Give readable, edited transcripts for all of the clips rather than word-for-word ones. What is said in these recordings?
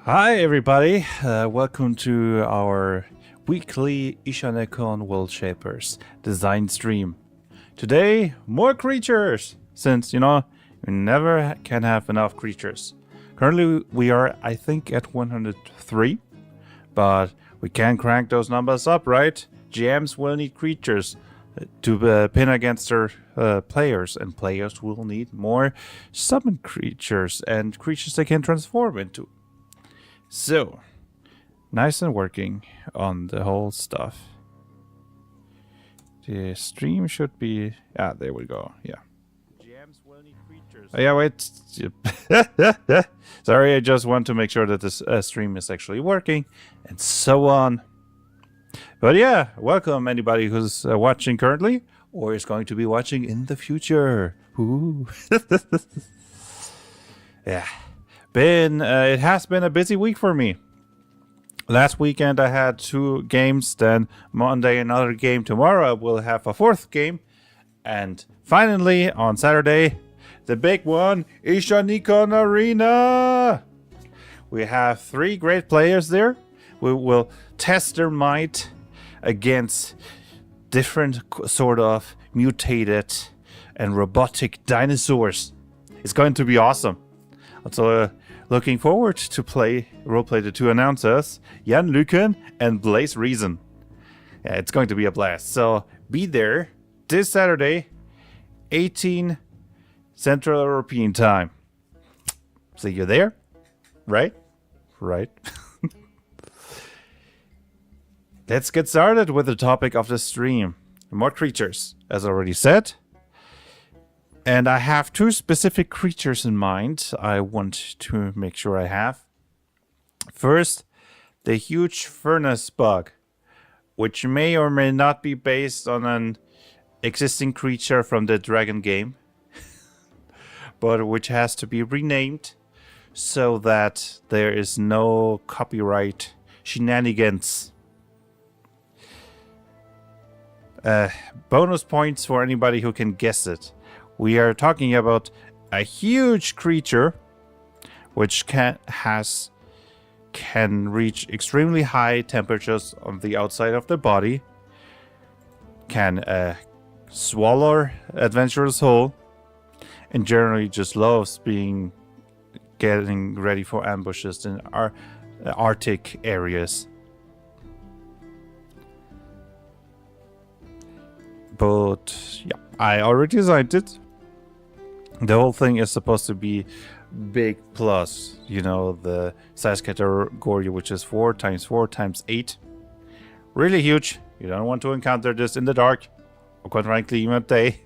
Hi everybody, welcome to our weekly Ishanekon World Shapers design stream. Today, more creatures, since, you never can have enough creatures. Currently, we are, I think, at 103, but we can crank those numbers up, right? GMs will need creatures to pin against their players, and players will need more summon creatures and creatures they can transform into. So, nice and working on the whole stuff. The stream should be... there we go, yeah. GMs will need creatures. Oh, yeah, wait. Sorry, I just want to make sure that this stream is actually working, and so on. But yeah, welcome anybody who's watching currently, or is going to be watching in the future. Ooh. Yeah. It has been a busy week for me. Last weekend I had 2 games, then Monday another game. Tomorrow I will have a 4th game. And finally on Saturday, the big one, Ishanekon Arena. We have 3 great players there. We will test their might against different sort of mutated and robotic dinosaurs. It's going to be awesome. Also, looking forward to roleplay the 2 announcers, Jan Luken and Blaze Reason. Yeah, it's going to be a blast. So be there this Saturday, 18 Central European time. See you there, right? Right. Let's get started with the topic of the stream. More creatures, as already said. And I have 2 specific creatures in mind I want to make sure I have. First, the huge furnace bug, which may or may not be based on an existing creature from the dragon game, but which has to be renamed so that there is no copyright shenanigans. Bonus points for anybody who can guess it. We are talking about a huge creature which can reach extremely high temperatures on the outside of the body, can swallow adventurers whole, and generally just loves getting ready for ambushes in our Arctic areas. But yeah, I already designed it. The whole thing is supposed to be big plus, the size category, which is 4 × 4 × 8. Really huge. You don't want to encounter this in the dark, or quite frankly, even at day.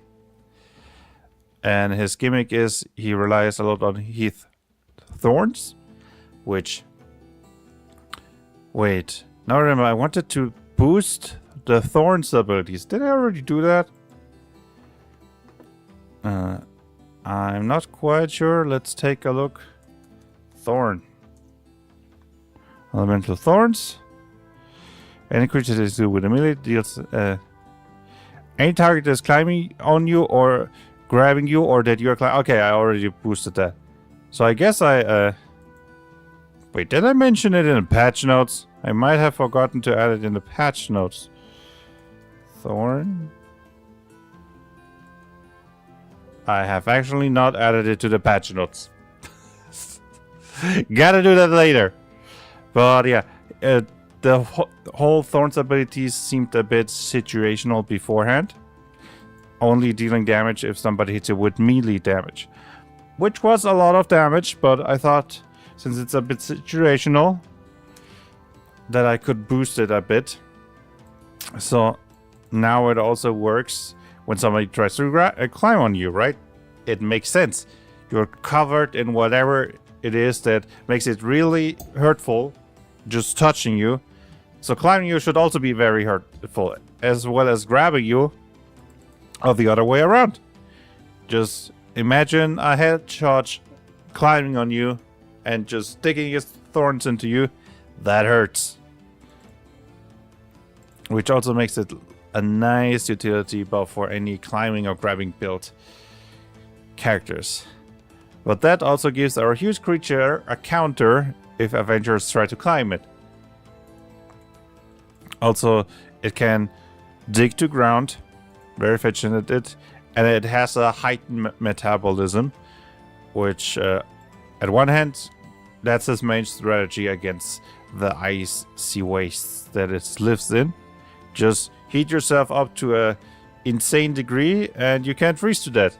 And his gimmick is he relies a lot on Heath Thorns, which... Wait, now remember, I wanted to boost the Thorns abilities. Did I already do that? I'm not quite sure. Let's take a look. Thorn. Elemental Thorns. Any creature that is with a melee deals... any target that is climbing on you or grabbing you or that you're climbing... Okay, I already boosted that. So I guess I... Wait, did I mention it in the patch notes? I might have forgotten to add it in the patch notes. Thorn... I have actually not added it to the patch notes. Gotta do that later. But yeah, the whole Thorns abilities seemed a bit situational beforehand. Only dealing damage if somebody hits you with melee damage. Which was a lot of damage, but I thought since it's a bit situational that I could boost it a bit. So now it also works when somebody tries to climb on you, right? It makes sense. You're covered in whatever it is that makes it really hurtful just touching you. So climbing you should also be very hurtful, as well as grabbing you, or the other way around. Just imagine a head charge climbing on you and just sticking his thorns into you. That hurts. Which also makes it a nice utility buff for any climbing or grabbing build characters. But that also gives our huge creature a counter if adventurers try to climb it. Also, it can dig to ground, very efficient at it, and it has a heightened metabolism, which at one hand, that's its main strategy against the icy wastes that it lives in. Just heat yourself up to a insane degree and you can't freeze to death.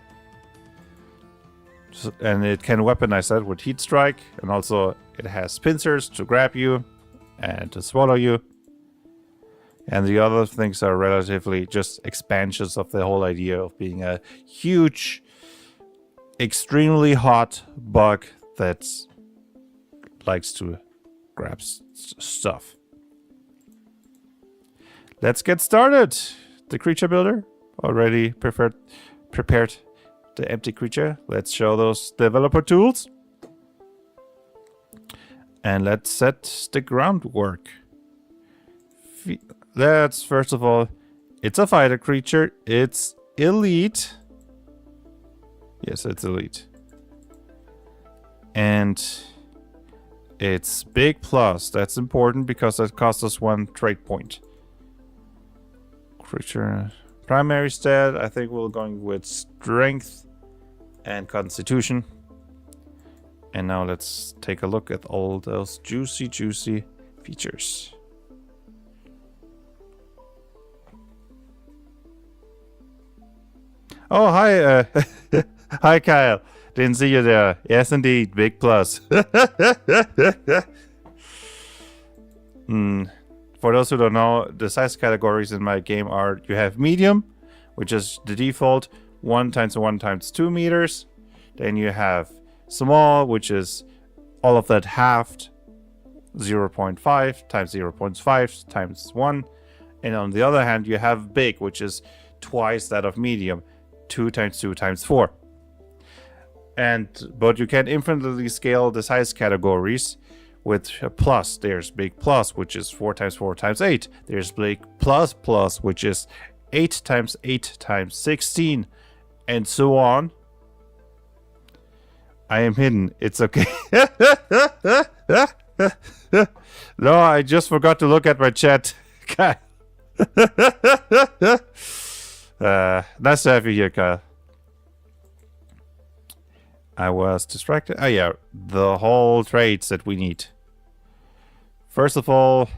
And it can weaponize that with heat strike, and also it has pincers to grab you and to swallow you. And the other things are relatively just expansions of the whole idea of being a huge, extremely hot bug that likes to grab stuff. Let's get started. The creature builder already prepared the empty creature. Let's show those developer tools. And let's set the groundwork. Let's first of all, it's a fighter creature. It's elite. Yes, it's elite. And it's big plus. That's important because that costs us 1 trait point. Creature primary stat, I think we're going with strength and constitution. And now let's take a look at all those juicy features. Oh, hi, hi, Kyle. Didn't see you there. Yes, indeed, big plus. For those who don't know, the size categories in my game are: you have medium, which is the default 1 times 1 times 2 meters. Then you have small, which is all of that halved, 0.5 times 0.5 times 1. And on the other hand, you have big, which is twice that of medium, 2 times 2 times 4. But you can infinitely scale the size categories with a plus. There's big plus, which is 4 times 4 times 8. There's big plus plus, which is 8 times 8 times 16, and so on. I am hidden. It's okay. No, I just forgot to look at my chat. Kyle. Nice to have you here, Kyle. I was distracted. Oh yeah, the whole traits that we need. First of all,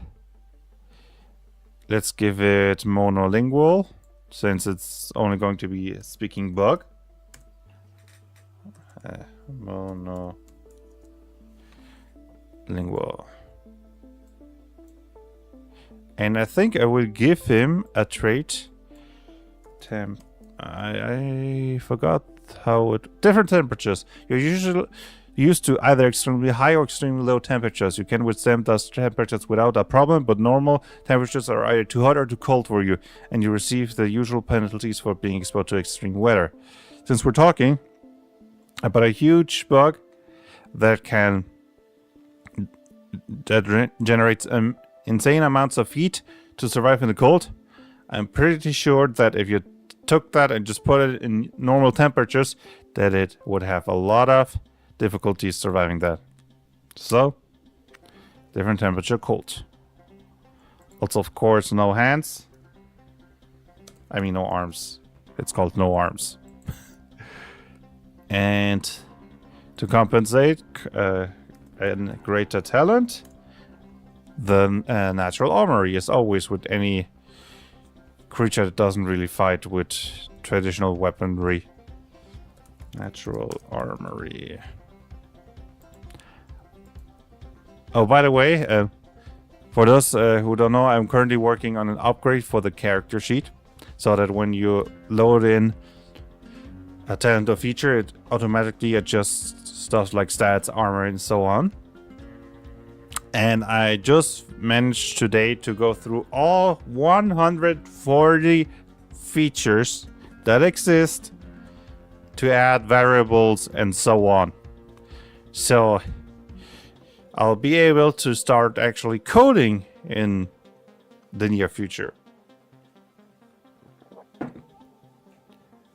let's give it monolingual, since it's only going to be a speaking bug. Monolingual. And I think I will give him a trait. I forgot how it... Different temperatures. You're usually used to either extremely high or extremely low temperatures. You can withstand those temperatures without a problem, but normal temperatures are either too hot or too cold for you, and you receive the usual penalties for being exposed to extreme weather. Since we're talking about a huge bug that generates insane amounts of heat to survive in the cold, I'm pretty sure that if you took that and just put it in normal temperatures, that it would have a lot of difficulties surviving that. So, different temperature cold. Also, of course, no hands. I mean, no arms. It's called no arms. And to compensate and greater talent, the natural armory is always with any creature that doesn't really fight with traditional weaponry. Natural armory. Oh, by the way, for those who don't know, I'm currently working on an upgrade for the character sheet, so that when you load in a talent or feature, it automatically adjusts stuff like stats, armor, and so on. And I just managed today to go through all 140 features that exist to add variables and so on. So I'll be able to start actually coding in the near future.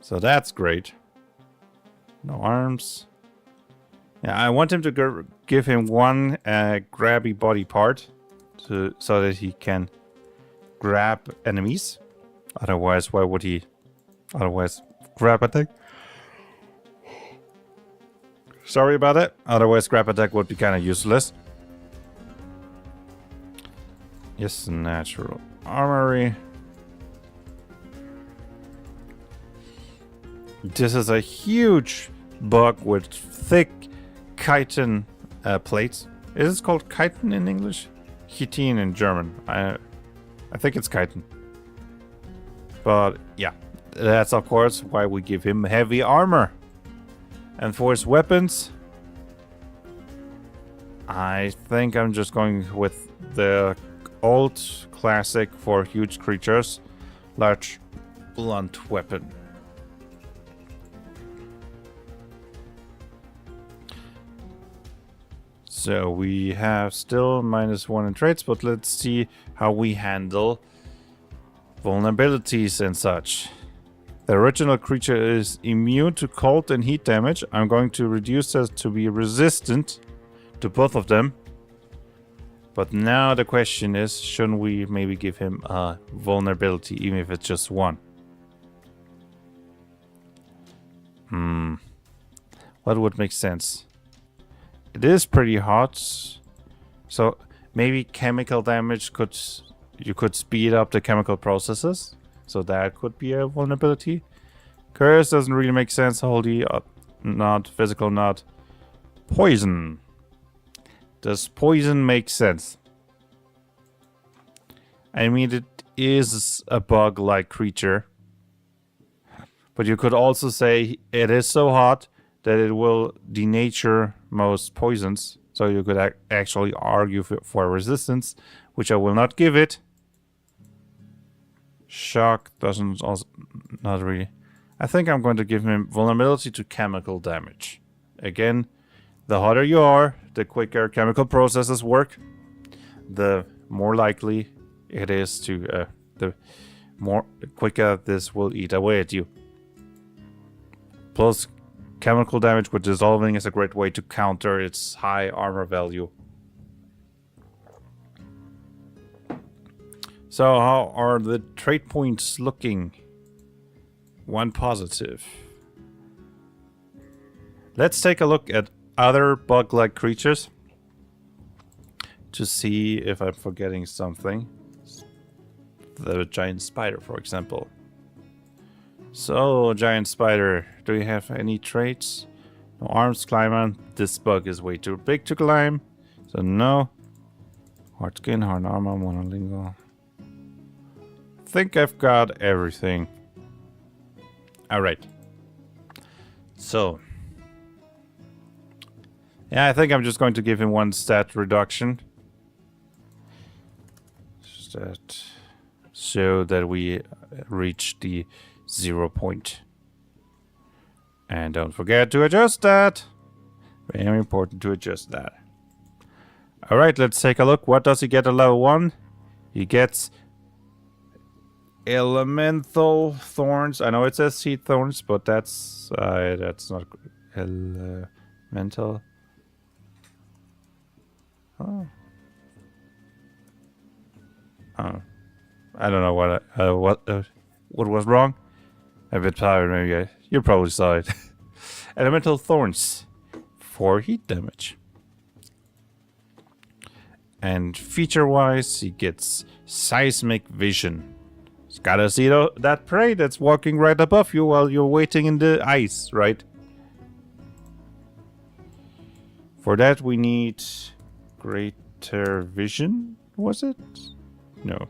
So that's great. No arms. Yeah, I want him to give him one grabby body part so that he can grab enemies. Otherwise, why would he grab attack? Sorry about that. Otherwise, grab attack would be kind of useless. Yes, natural armory. This is a huge bug with thick chitin plates. Is it called chitin in English? Chitin in German. I think it's chitin. But yeah, that's of course why we give him heavy armor. And for his weapons, I think I'm just going with the old classic for huge creatures, large blunt weapon. So we have still -1 in traits, but let's see how we handle vulnerabilities and such. The original creature is immune to cold and heat damage. I'm going to reduce that to be resistant to both of them. But now the question is, shouldn't we maybe give him a vulnerability, even if it's just one? What would make sense? It is pretty hot, so maybe chemical damage you could speed up the chemical processes, so that could be a vulnerability. Curse doesn't really make sense. Holy, not physical, not poison. Does poison make sense? I mean, it is a bug-like creature, but you could also say it is so hot that it will denature most poisons. So you could actually argue for resistance, which I will not give it. Shock doesn't also, not really. I think I'm going to give him vulnerability to chemical damage. Again, the hotter you are, the quicker chemical processes work, the more likely it is to, the more quicker this will eat away at you. Plus, chemical damage with dissolving is a great way to counter its high armor value. So how are the trait points looking? 1 positive. Let's take a look at other bug-like creatures to see if I'm forgetting something. The giant spider, for example. So, giant spider, do you have any traits? No arms, climber. This bug is way too big to climb, so no. Hard skin, hard armor, monolingual. Think I've got everything. Alright. So. Yeah, I think I'm just going to give him 1 stat reduction. Stat. So that we reach the 0 point. And don't forget to adjust that. Very important to adjust that. Alright, let's take a look. What does he get at level 1? He gets elemental thorns. I know it says seed thorns, but that's not elemental. Oh. I don't know what was wrong. A bit tired, maybe. You probably saw it. Elemental thorns for heat damage. And feature-wise, he gets seismic vision. He's gotta see that prey that's walking right above you while you're waiting in the ice, right? For that, we need greater vision. Was it? No.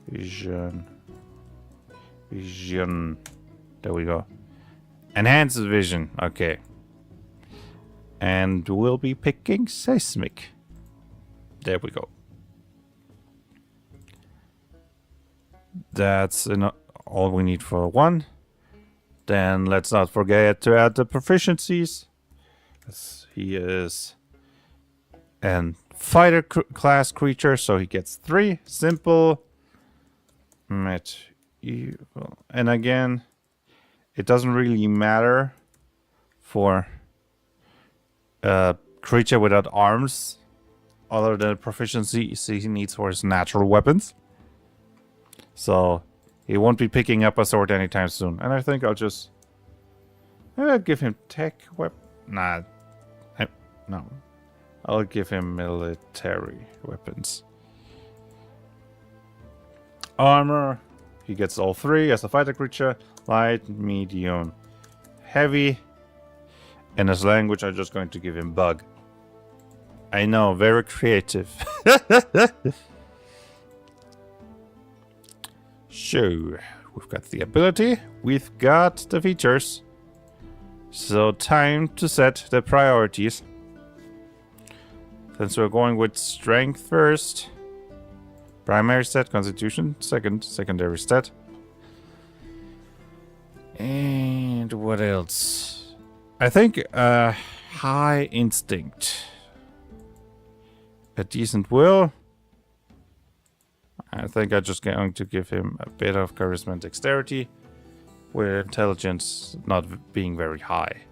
Vision. Vision. There we go. Enhanced vision. Okay. And we'll be picking seismic. There we go. That's all we need for 1. Then let's not forget to add the proficiencies. He is an fighter class creature, so he gets 3. Simple. Medieval. And again, it doesn't really matter for creature without arms, other than the proficiency he needs for his natural weapons. So he won't be picking up a sword anytime soon. And I think I'll just give him tech weapon. Nah, no. I'll give him military weapons. Armor. He gets all three as a fighter creature. Light, medium, heavy. And as language, I'm just going to give him bug. I know, very creative. So, we've got the ability. We've got the features. So, time to set the priorities. Since we're going with strength first. Primary stat, constitution, secondary stat. And what else? I think high instinct. A decent will. I think I'm just going to give him a bit of charisma and dexterity, with intelligence not being very high.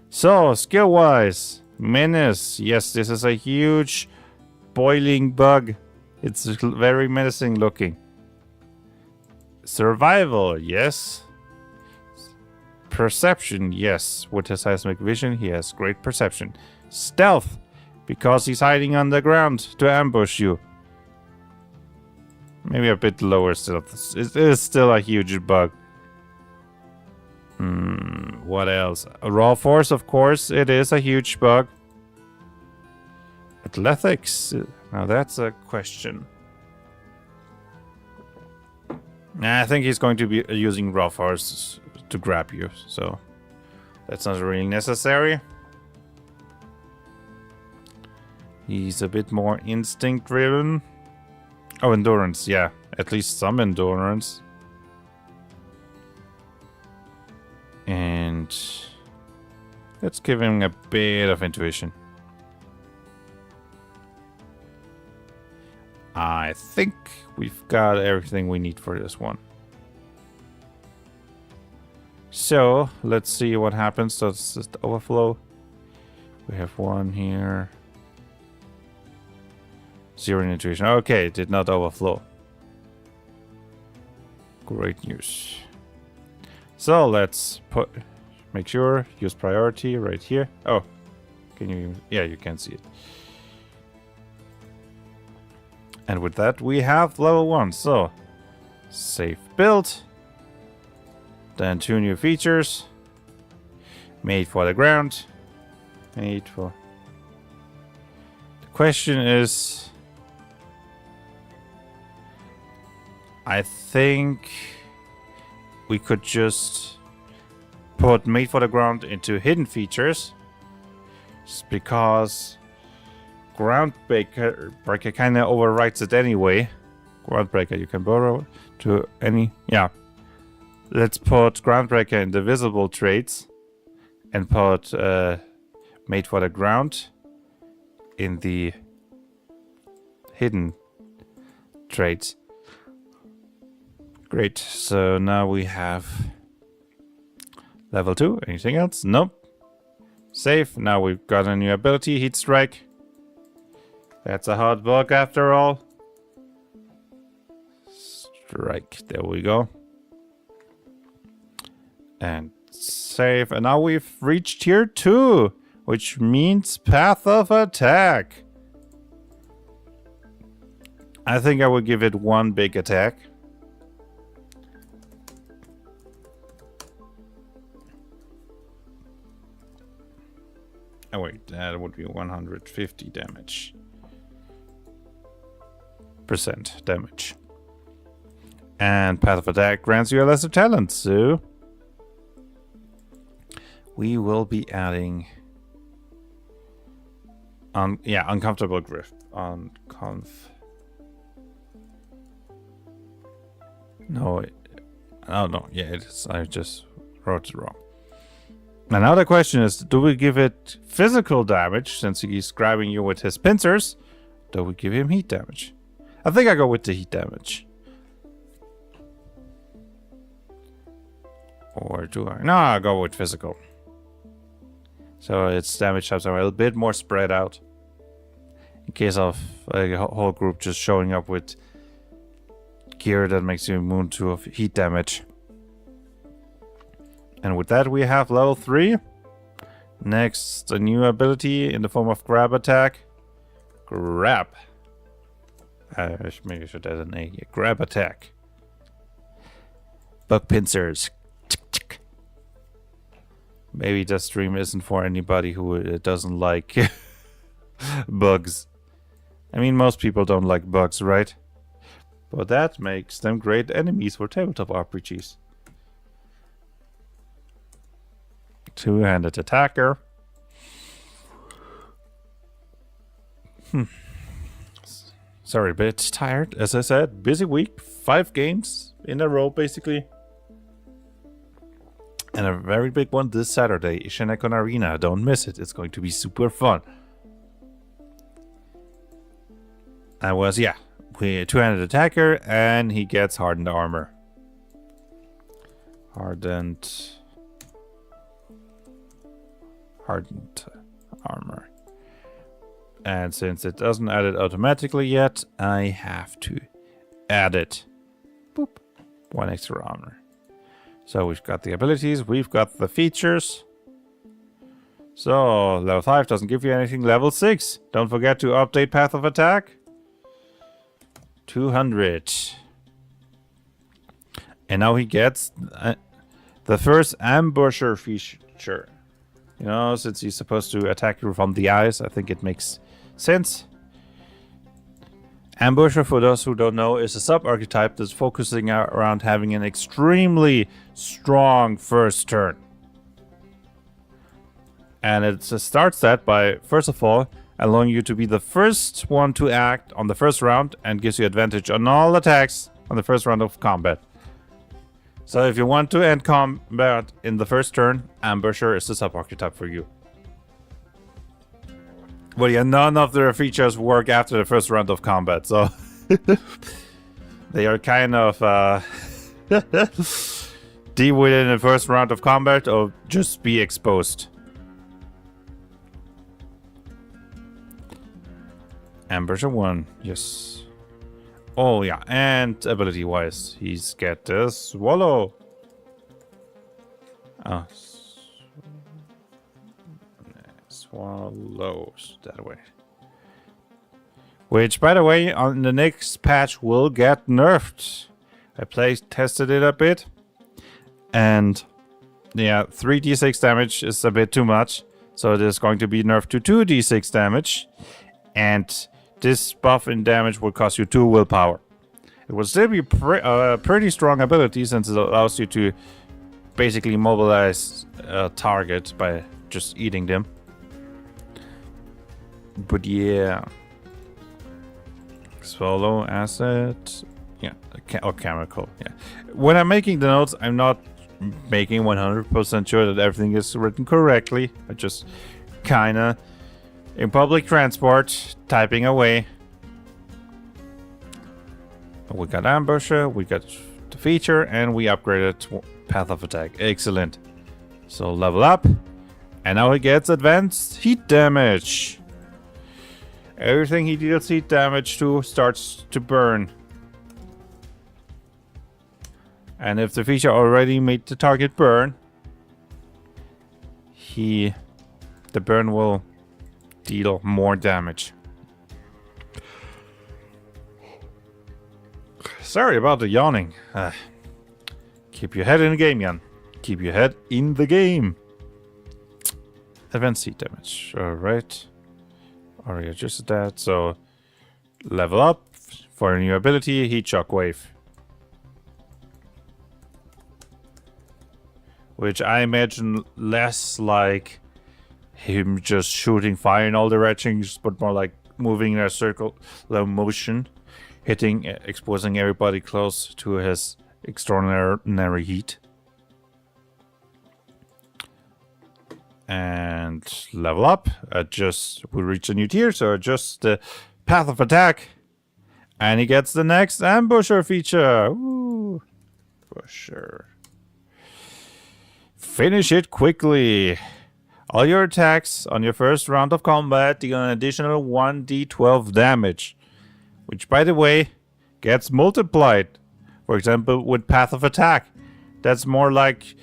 So, skill-wise, menace. Yes, this is a huge boiling bug. It's very menacing looking. Survival, yes. Perception, yes. With his seismic vision, he has great perception. Stealth, because he's hiding on the ground to ambush you. Maybe a bit lower stealth. It is still a huge bug. What else? Raw force, of course. It is a huge bug. Athletics. Now that's a question. I think he's going to be using raw force to grab you, so that's not really necessary. He's a bit more instinct driven. Oh, endurance, yeah. At least some endurance. And let's give him a bit of intuition. I think we've got everything we need for this one. So, let's see what happens. So, it's just overflow. We have one here. 0 in intuition. Okay, it did not overflow. Great news. So, let's make sure, use priority right here. Oh, can you? Yeah, you can see it. And with that, we have level 1. So, safe build. Then 2 new features. Made for the ground. Made for... The question is... I think... we could just... put made for the ground into hidden features. Just because... Groundbreaker kind of overwrites it anyway. Groundbreaker you can borrow to any... Yeah. Let's put Groundbreaker in the visible traits. And put made for the ground in the hidden traits. Great. So now we have level 2. Anything else? Nope. Save. Now we've got a new ability, Heat Strike. That's a hard bug after all. Strike. There we go. And save. And now we've reached tier 2, which means Path of Attack. I think I will give it one big attack. Oh wait, that would be 150 damage. Percent damage. And Path of Attack grants you a lesser talent, so we will be adding uncomfortable grip on No, yeah, it is. I just wrote it wrong. And now the question is, do we give it physical damage since he's grabbing you with his pincers? Do we give him heat damage? I think I go with the heat damage. Or do I? No, I'll go with physical. So its damage types are a little bit more spread out. In case of a whole group just showing up with gear that makes you immune to heat damage. And with that we have level 3. Next, a new ability in the form of grab attack. Grab. Maybe I should add an A. Grab attack. Bug pincers. Maybe this stream isn't for anybody who doesn't like bugs. I mean, most people don't like bugs, right? But that makes them great enemies for tabletop RPGs. Two-handed attacker. Sorry, a bit tired. As I said, busy week. 5 games in a row, basically. And a very big one this Saturday, Ishanekon Arena. Don't miss it. It's going to be super fun. I was, yeah, two-handed attacker, and he gets hardened armor. Hardened armor. And since it doesn't add it automatically yet, I have to add it. Boop. 1 extra armor. So we've got the abilities, we've got the features. So level 5 doesn't give you anything. Level 6. Don't forget to update path of attack. 200. And now he gets the first ambusher feature. You know, since he's supposed to attack you from the eyes, I think it makes sense. Ambusher, for those who don't know, is a sub-archetype that's focusing around having an extremely strong first turn. And it starts that by, first of all, allowing you to be the first one to act on the first round and gives you advantage on all attacks on the first round of combat. So if you want to end combat in the first turn, Ambusher is the sub-archetype for you. Well, yeah, none of their features work after the first round of combat, so they are kind of deal with it in the first round of combat or just be exposed. Ambusher 1, yes. Oh yeah, and ability-wise, he's got the Swallow. Oh, swallows that way. Which, by the way, on the next patch will get nerfed. I tested it a bit, and yeah, 3d6 damage is a bit too much, so it is going to be nerfed to 2d6 damage, and this buff in damage will cost you 2 willpower. It will still be a pretty strong ability since it allows you to basically mobilize a target by just eating them. But yeah. Swallow, asset, yeah, or chemical, yeah. When I'm making the notes, I'm not making 100% sure that everything is written correctly. I just kinda in public transport, typing away. We got Ambusher, we got the feature, and we upgraded to Path of Attack. Excellent. So level up, and now he gets advanced heat damage. Everything he deals heat damage to starts to burn. And if the feature already made the target burn, the burn will deal more damage. Sorry about the yawning. Keep your head in the game, Jan. Keep your head in the game. Advanced heat damage. Alright. Already adjusted that. So level up for a new ability, Heat Shockwave. Which I imagine less like him just shooting fire in all directions, but more like moving in a circular motion, hitting, exposing everybody close to his extraordinary heat. And level up. We reach a new tier, so adjust the path of attack. And he gets the next Ambusher feature. Ooh. For sure. Finish it quickly. All your attacks on your first round of combat deal an additional 1d12 damage, which, by the way, gets multiplied. For example, with Path of Attack, that's more like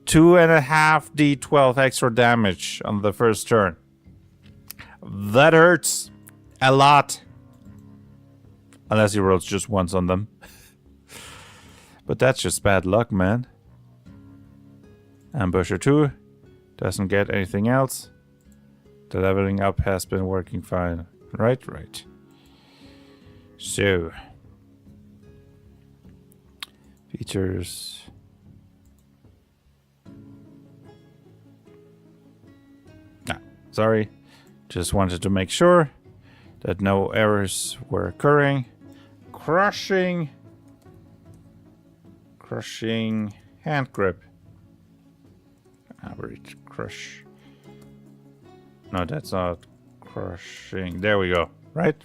2.5d12 extra damage on the first turn. That hurts a lot. Unless he rolls just once on them. But that's just bad luck, man. Ambusher 2 doesn't get anything else. The leveling up has been working fine. Right. So. Features. Sorry. Just wanted to make sure that no errors were occurring. Crushing hand grip. Average crush. No, that's not crushing. There we go. Right.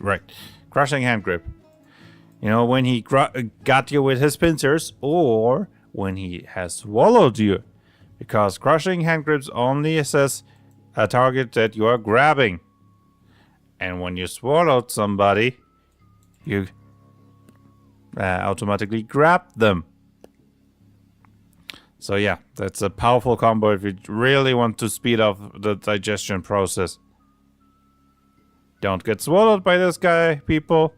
Crushing hand grip. You know, when he got you with his pincers, or when he has swallowed you. Because crushing hand grips only assess a target that you are grabbing. And when you swallowed somebody, you automatically grab them. So yeah, that's a powerful combo if you really want to speed up the digestion process. Don't get swallowed by this guy, people.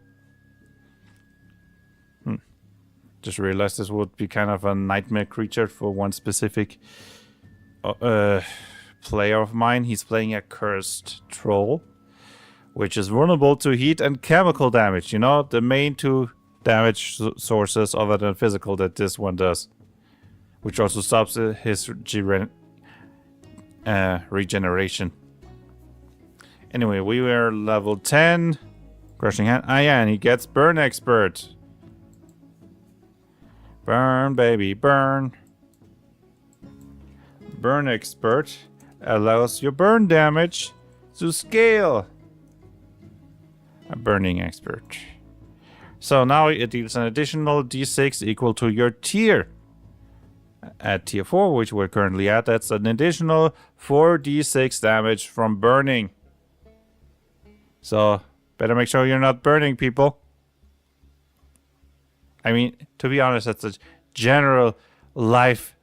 Just realized this would be kind of a nightmare creature for one specific player of mine. He's playing a cursed troll, which is vulnerable to heat and chemical damage. You know, the main two damage sources other than physical that this one does. Which also stops his regeneration. Anyway, we were level 10. Crushing hand. Ah, yeah, and he gets Burn Expert. Burn, baby, burn. Burn Expert allows your burn damage to scale. A Burning Expert. So now it deals an additional d6 equal to your tier. At tier 4, which we're currently at, that's an additional 4d6 damage from burning. So, better make sure you're not burning, people. I mean, to be honest, that's a general life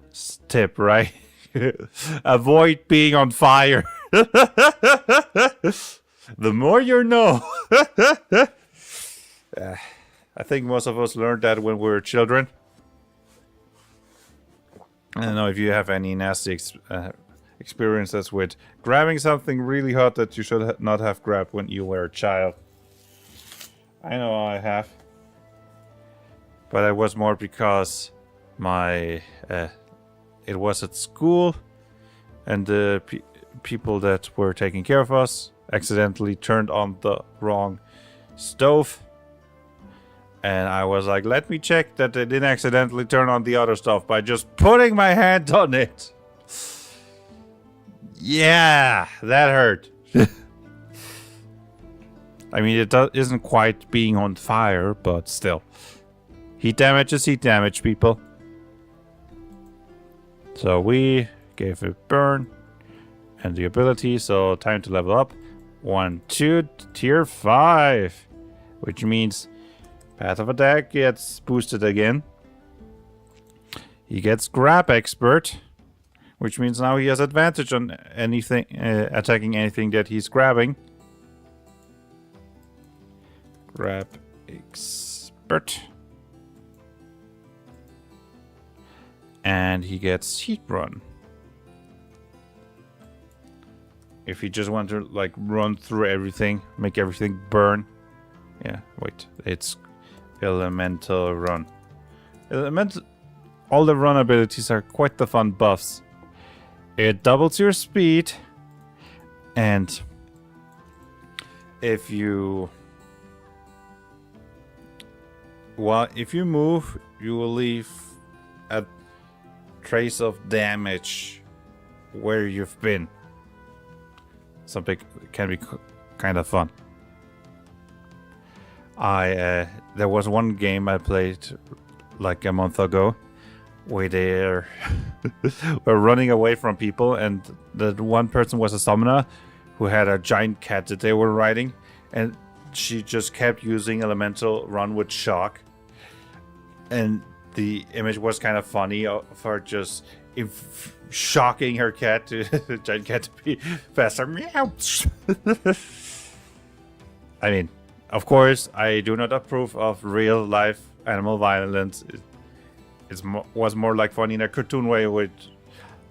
tip, right? Avoid being on fire. The more you know. I think most of us learned that when we were children. I don't know if you have any nasty experiences with grabbing something really hot that you should not have grabbed when you were a child. I know I have. But it was more because my it was at school, and the people that were taking care of us accidentally turned on the wrong stove. And I was like, let me check that they didn't accidentally turn on the other stuff by just putting my hand on it. Yeah, that hurt. I mean, it isn't quite being on fire, but still. Heat damage is heat damage, people. So we gave it burn and the ability, so time to level up. 1, 2, tier 5. Which means Path of Attack gets boosted again. He gets Grab Expert, which means now he has advantage on anything, attacking anything that he's grabbing. Grab Expert. And he gets Heat Run. If you just want to like run through everything, make everything burn. Yeah, wait, it's Elemental Run. All the run abilities are quite the fun buffs. It doubles your speed, and if you move, you will leave a trace of damage where you've been. Something can be kind of fun. There was one game I played like a month ago where they're were running away from people, and the one person was a summoner who had a giant cat that they were riding, and she just kept using elemental run with shock, and the image was kind of funny of her just shocking her cat to the giant cat to be faster. Meow. I mean, of course, I do not approve of real life animal violence. It was more like funny in a cartoon way with,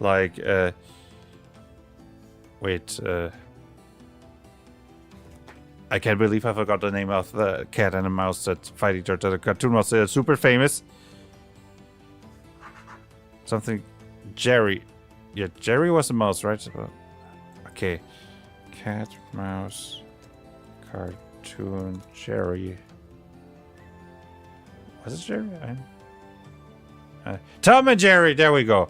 like, I can't believe I forgot the name of the cat and the mouse that fight each other. The cartoon was super famous. Something, Jerry. Yeah, Jerry was a mouse, right? Okay, cat, mouse, cartoon, Jerry. Was it Jerry? Tom and Jerry, there we go.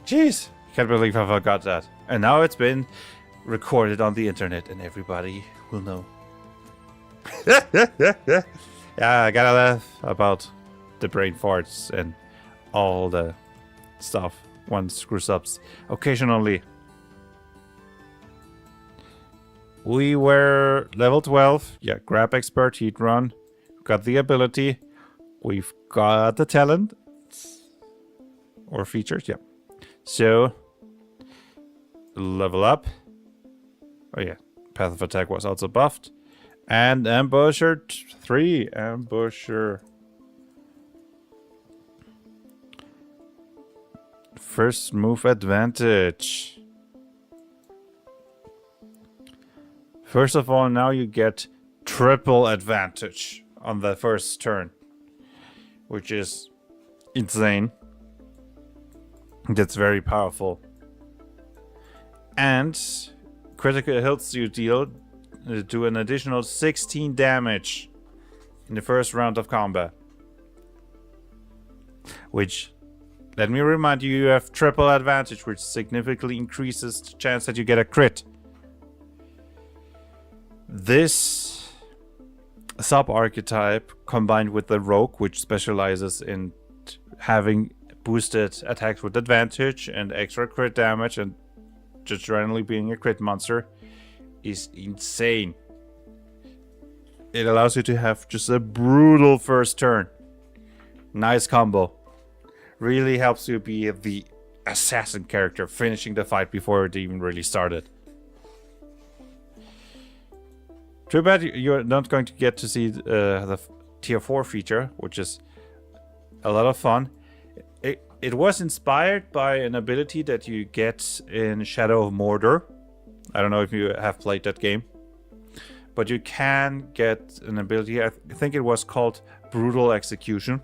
Jeez, can't believe I forgot that. And now it's been recorded on the internet and everybody will know. Yeah, I gotta laugh about the brain farts and all the stuff one screws up occasionally. We were level 12. Yeah, grab expert, heat run. Got the ability. We've got the talent. Or features, yeah. So, level up. Oh yeah, path of attack was also buffed. And Ambusher 3. Ambusher. First move advantage. First of all, now you get triple advantage on the first turn, which is insane. That's very powerful. And critical hits you deal do an additional 16 damage in the first round of combat. Which, let me remind you, you have triple advantage, which significantly increases the chance that you get a crit. This sub-archetype, combined with the rogue, which specializes in having boosted attacks with advantage and extra crit damage and just generally being a crit monster, is insane. It allows you to have just a brutal first turn. Nice combo. Really helps you be the assassin character, finishing the fight before it even really started. Too bad you're not going to get to see the tier 4 feature, which is a lot of fun. It was inspired by an ability that you get in Shadow of Mordor. I don't know if you have played that game. But you can get an ability, I think it was called Brutal Execution,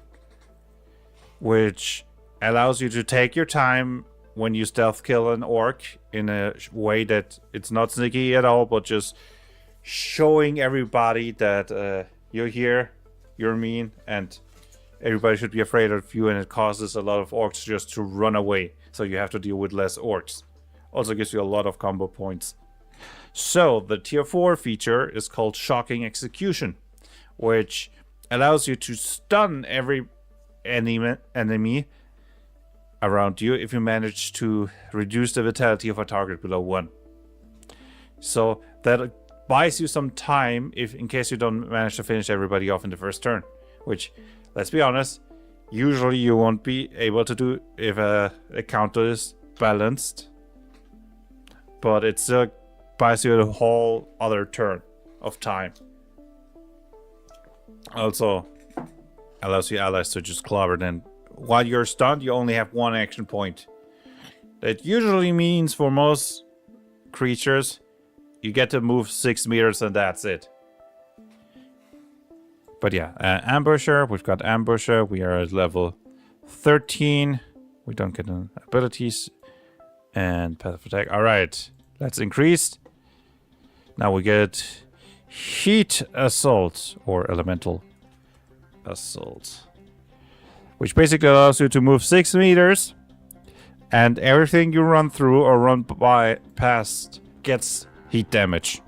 which allows you to take your time when you stealth kill an orc in a way that it's not sneaky at all, but just showing everybody that you're here, you're mean, and everybody should be afraid of you, and it causes a lot of orcs just to run away, so you have to deal with less orcs. Also gives you a lot of combo points. So the tier 4 feature is called Shocking Execution, which allows you to stun every enemy around you if you manage to reduce the vitality of a target below 1. So that buys you some time if in case you don't manage to finish everybody off in the first turn, which, let's be honest, usually you won't be able to do if a counter is balanced, but it still buys you a whole other turn of time. Also allows your allies to just clobber them. While you're stunned, you only have 1 action point. That usually means for most creatures, you get to move 6 meters and that's it. But yeah, Ambusher, we've got Ambusher, we are at level 13. We don't get abilities. And Path of Attack. Alright, let's increase. Now we get Heat Assault, or Elemental Assault, which basically allows you to move 6 meters, and everything you run through or run past gets heat damage.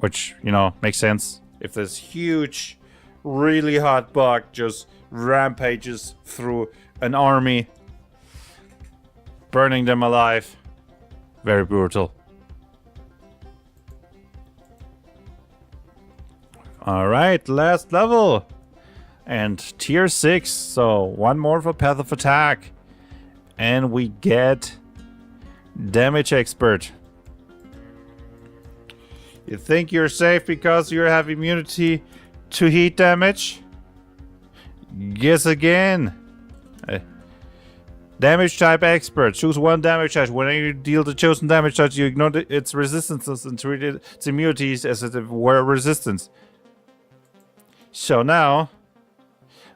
Which, you know, makes sense. If this huge, really hot bug just rampages through an army, burning them alive. Very brutal. Alright, last level. And tier 6, so one more for Path of Attack. And we get Damage Expert. You think you're safe because you have immunity to heat damage? Guess again. Damage type expert. Choose one damage type. When you deal the chosen damage type, you ignore its resistances and treat its immunities as if it were resistance. So now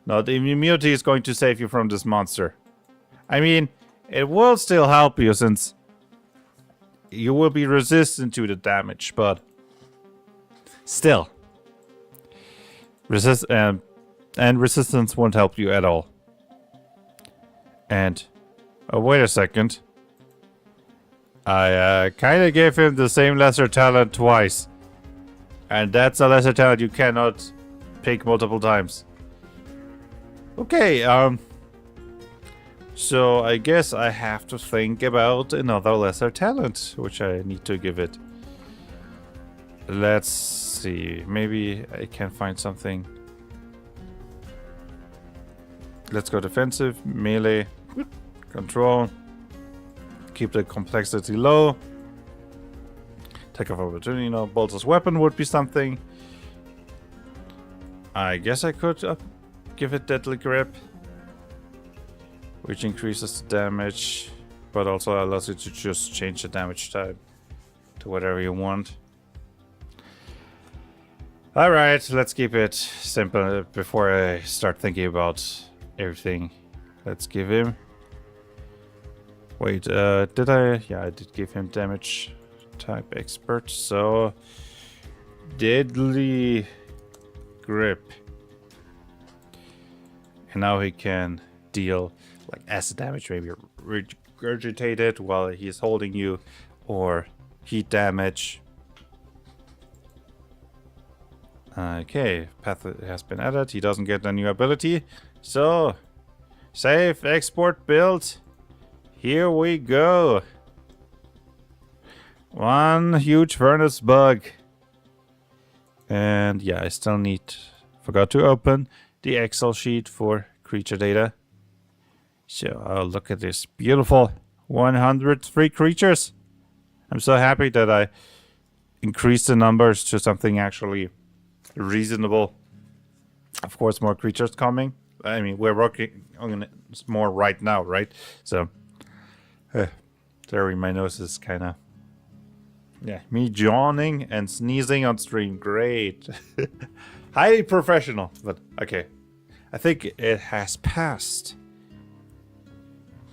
the immunity is going to save you from this monster. I mean, it will still help you since you will be resistant to the damage, but still. And resistance won't help you at all. And wait a second. I kind of gave him the same lesser talent twice. And that's a lesser talent you cannot pick multiple times. Okay, so I guess I have to think about another lesser talent, which I need to give it. Let's see, maybe I can find something. Let's go defensive, melee, control, keep the complexity low. Attack of opportunity, Bolter's weapon would be something. I guess I could give it deadly grip, which increases the damage, but also allows you to just change the damage type to whatever you want. Alright, let's keep it simple before I start thinking about everything. Let's give him... Wait, did I? Yeah, I did give him damage type expert, so... Deadly grip. And now he can deal like acid damage, maybe regurgitate it while he's holding you, or heat damage. Okay, path has been added. He doesn't get a new ability. So, save, export, build. Here we go. One huge furnace bug. And yeah, I still forgot to open the Excel sheet for creature data. So, I'll look at this beautiful 103 creatures. I'm so happy that I increased the numbers to something actually reasonable. Of course, more creatures coming. I mean, we're working on more right now, right? So, sorry, my nose is kind of... Yeah, me yawning and sneezing on stream. Great. Highly professional, but okay. I think it has passed.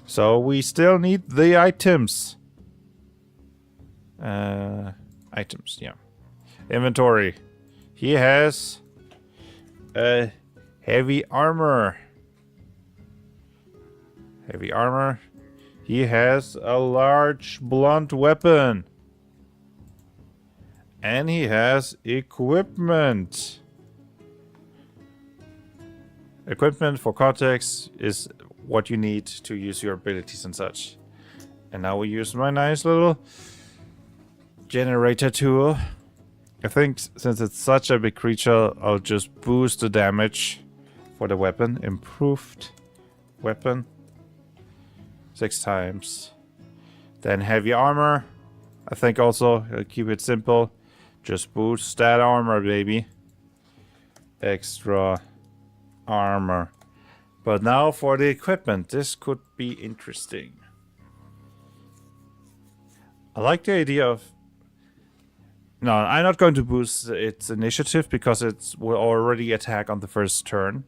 So, we still need the items. Items, yeah. Inventory. He has heavy armor. Heavy armor. He has a large blunt weapon. And he has equipment. Equipment, for context, is what you need to use your abilities and such. And now we use my nice little generator tool. I think since it's such a big creature, I'll just boost the damage for the weapon. Improved weapon. 6 times. Then heavy armor. I think also I'll keep it simple. Just boost that armor, baby. Extra armor. But now for the equipment. This could be interesting. I like the idea of... No, I'm not going to boost its initiative because it will already attack on the first turn.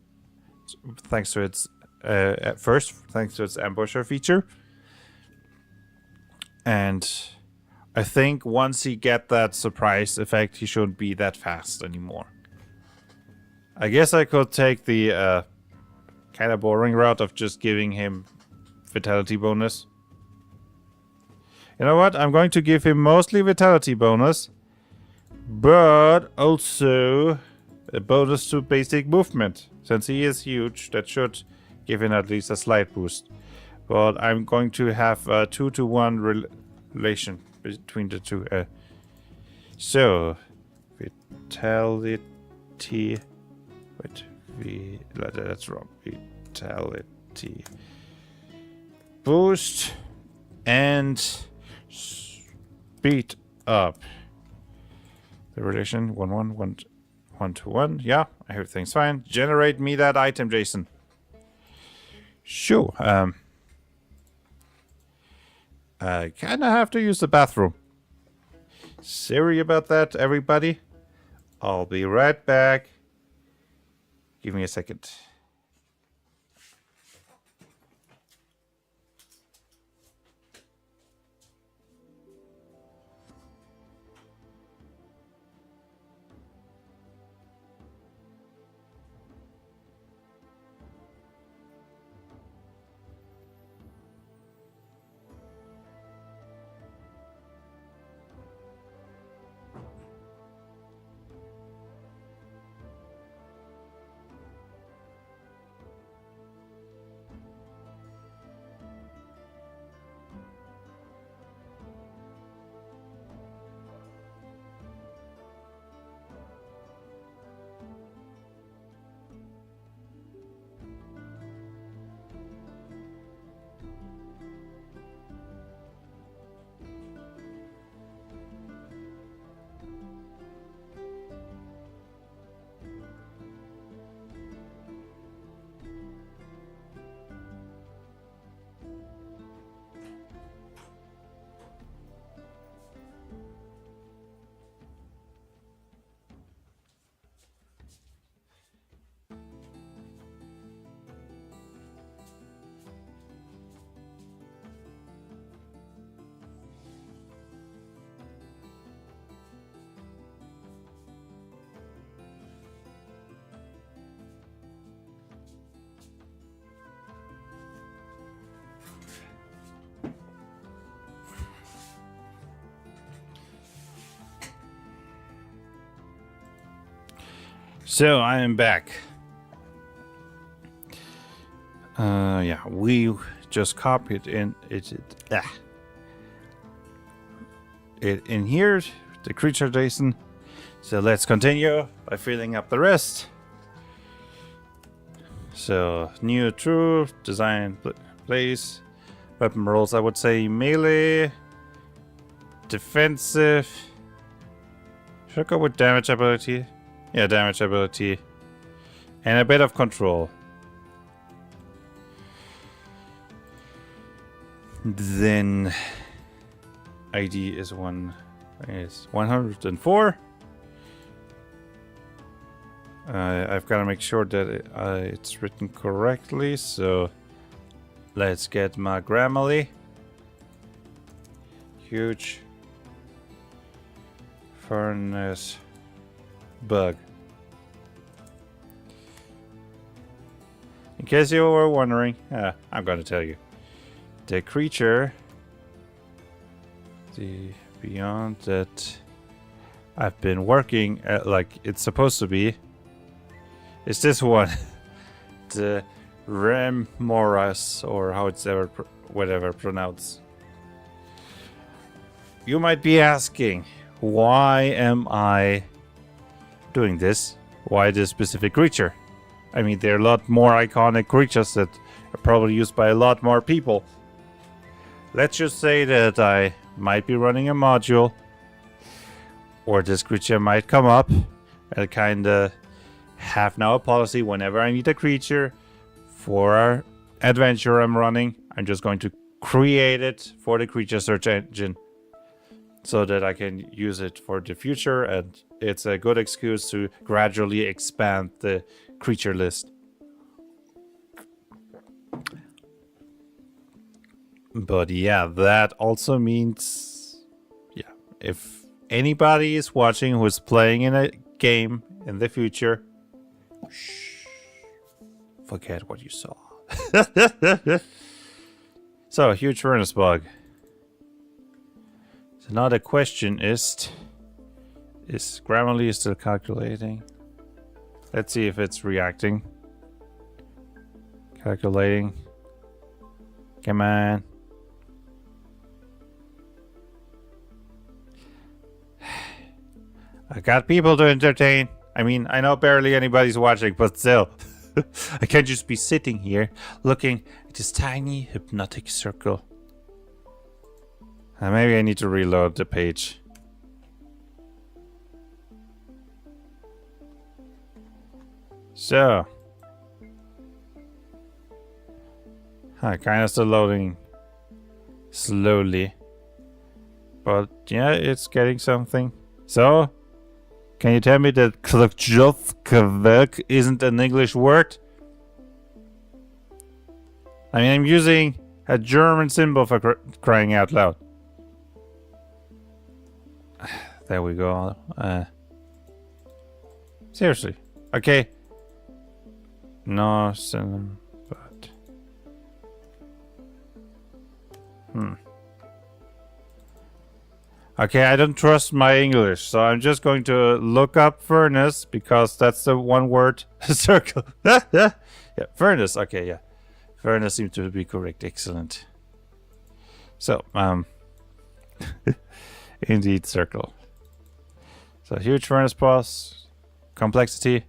Thanks to its thanks to its ambusher feature. And I think once he get that surprise effect, he shouldn't be that fast anymore. I guess I could take the kind of boring route of just giving him vitality bonus. You know what? I'm going to give him mostly vitality bonus. But also a bonus to basic movement. Since he is huge, that should give him at least a slight boost. But I'm going to have a 2-to-1 relation between the two. So, vitality. Wait, that's wrong. Vitality boost and speed up. The relation 1-1-1-1-1. Yeah, everything's fine. Generate me that item, Jason. Sure. I kinda have to use the bathroom. Sorry about that, everybody. I'll be right back. Give me a second. So I am back. Yeah, we just copied in it in here the creature Jason. So let's continue by filling up the rest. So new true design place weapon rolls. I would say melee, defensive. Should I go with damage ability? Yeah, damage ability. And a bit of control. Then ID is 104. I've got to make sure that it's written correctly, so let's get my Grammarly. Huge furnace bug. In case you were wondering, I'm going to tell you. The creature, the beyond that I've been working at, like it's supposed to be, is this one. The Remoras, or how it's ever whatever pronounced. You might be asking, why am I doing this? Why this specific creature? I mean, there are a lot more iconic creatures that are probably used by a lot more people. Let's just say that I might be running a module, or this creature might come up. I kinda have now a policy whenever I need a creature for our adventure I'm running, I'm just going to create it for the creature search engine so that I can use it for the future, and it's a good excuse to gradually expand the creature list. But yeah, that also means, yeah, if anybody is watching who is playing in a game in the future, shh, forget what you saw. So, huge furnace bug. So now the question is Grammarly still calculating? Let's see if it's reacting. Calculating. Come on. I got people to entertain. I mean, I know barely anybody's watching, but still. I can't just be sitting here looking at this tiny hypnotic circle. Maybe I need to reload the page. So. Kind of still loading slowly. But yeah, it's getting something. So, can you tell me that Klukjovkvek isn't an English word? I mean, I'm using a German symbol for crying out loud. There we go. Seriously. Okay. No, but... Okay, I don't trust my English, so I'm just going to look up furnace, because that's the one word circle. Yeah, furnace. Okay, yeah. Furnace seems to be correct. Excellent. So, indeed, circle. So, huge furnace boss. Complexity.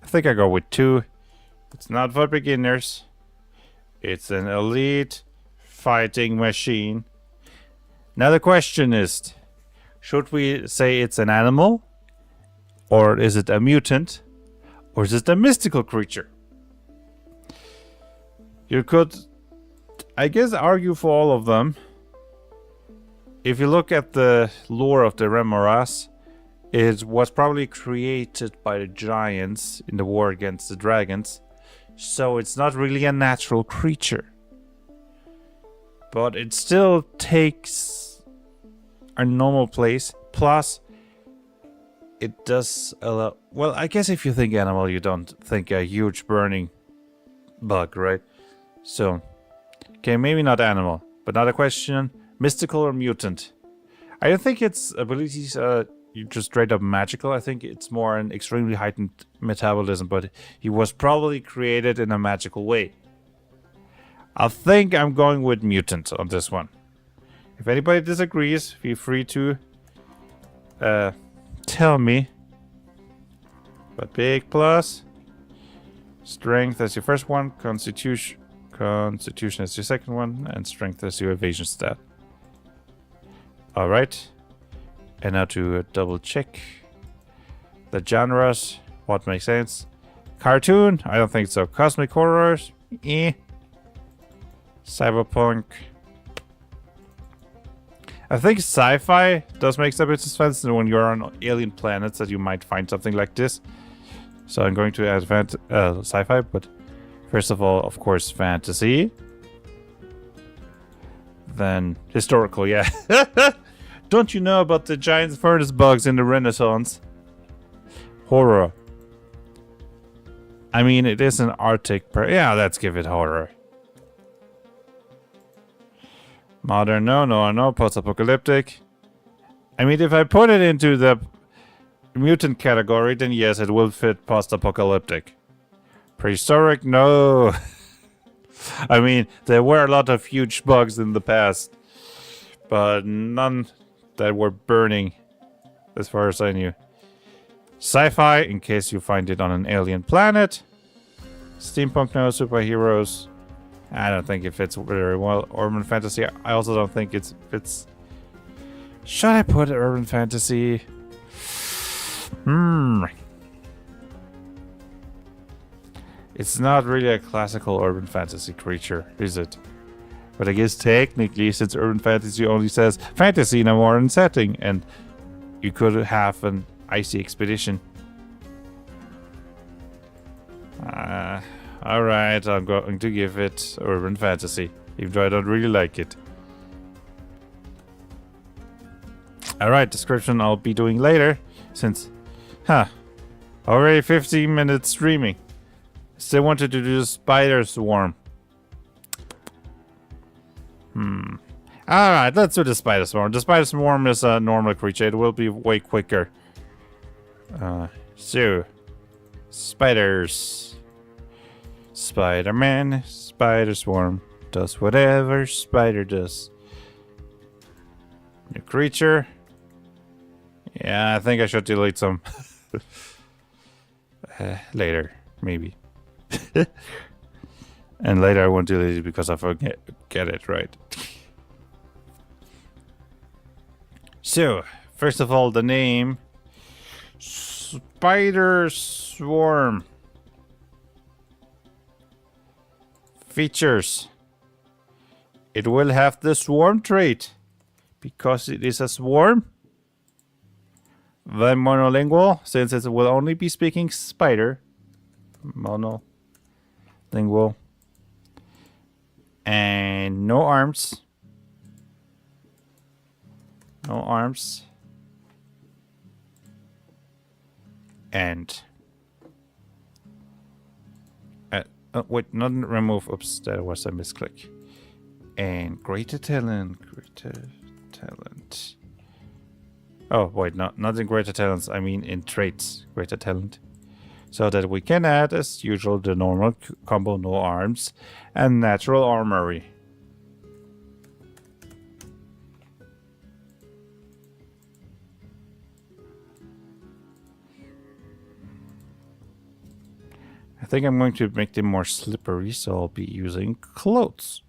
I think I go with 2. It's not for beginners. It's an elite fighting machine. Now the question is, should we say it's an animal? Or is it a mutant? Or is it a mystical creature? You could, I guess, argue for all of them. If you look at the lore of the Remoras, it was probably created by the giants in the war against the dragons. So it's not really a natural creature. But it still takes a normal place. Plus, it does allow... Well, I guess if you think animal, you don't think a huge burning bug, right? So, okay, maybe not animal. But another question, mystical or mutant? I don't think its abilities just straight up magical. I think it's more an extremely heightened metabolism, but he was probably created in a magical way. I think I'm going with mutant on this one. If anybody disagrees, feel free to tell me. But big plus. Strength as your first one. Constitution as your second one. And strength as your evasion stat. Alright. And now to double check the genres. What makes sense? Cartoon? I don't think so. Cosmic horrors? Cyberpunk. I think sci-fi does make a bit of sense when you're on alien planets that you might find something like this. So I'm going to add sci-fi, but first of all, of course, fantasy. Then historical, yeah. Don't you know about the giant furnace bugs in the Renaissance? Horror. I mean, it is an Arctic... yeah, let's give it horror. Modern, no. Post-apocalyptic. I mean, if I put it into the mutant category, then yes, it will fit post-apocalyptic. Prehistoric, no. I mean, there were a lot of huge bugs in the past, but none that were burning, as far as I knew. Sci-fi, in case you find it on an alien planet. Steampunk, no. Superheroes. I don't think it fits very well. Urban fantasy, I also don't think it fits. Should I put urban fantasy? It's not really a classical urban fantasy creature, is it? But I guess technically, since urban fantasy only says fantasy in a modern setting, and you could have an icy expedition. Alright, I'm going to give it urban fantasy, even though I don't really like it. Alright, description I'll be doing later, since, already 15 minutes streaming. Still wanted to do the spider swarm. Alright, let's do the spider swarm. The spider swarm is a normal creature. It will be way quicker. So, Spiders. Spider-Man, spider swarm. Does whatever spider does. New creature. Yeah, I think I should delete some. Later, maybe. And later I won't delete it because I forget it, right? So, first of all, the name. Spider Swarm. Features. It will have the swarm trait. Because it is a swarm. Then monolingual, since it will only be speaking spider. Monolingual. And no arms. No arms. And wait, not remove. Oops, that was a misclick. And greater talent. Oh wait, not in greater talents. I mean in traits, greater talent. So that we can add, as usual, the normal combo, no arms, and natural armory. I think I'm going to make them more slippery, so I'll be using clothes.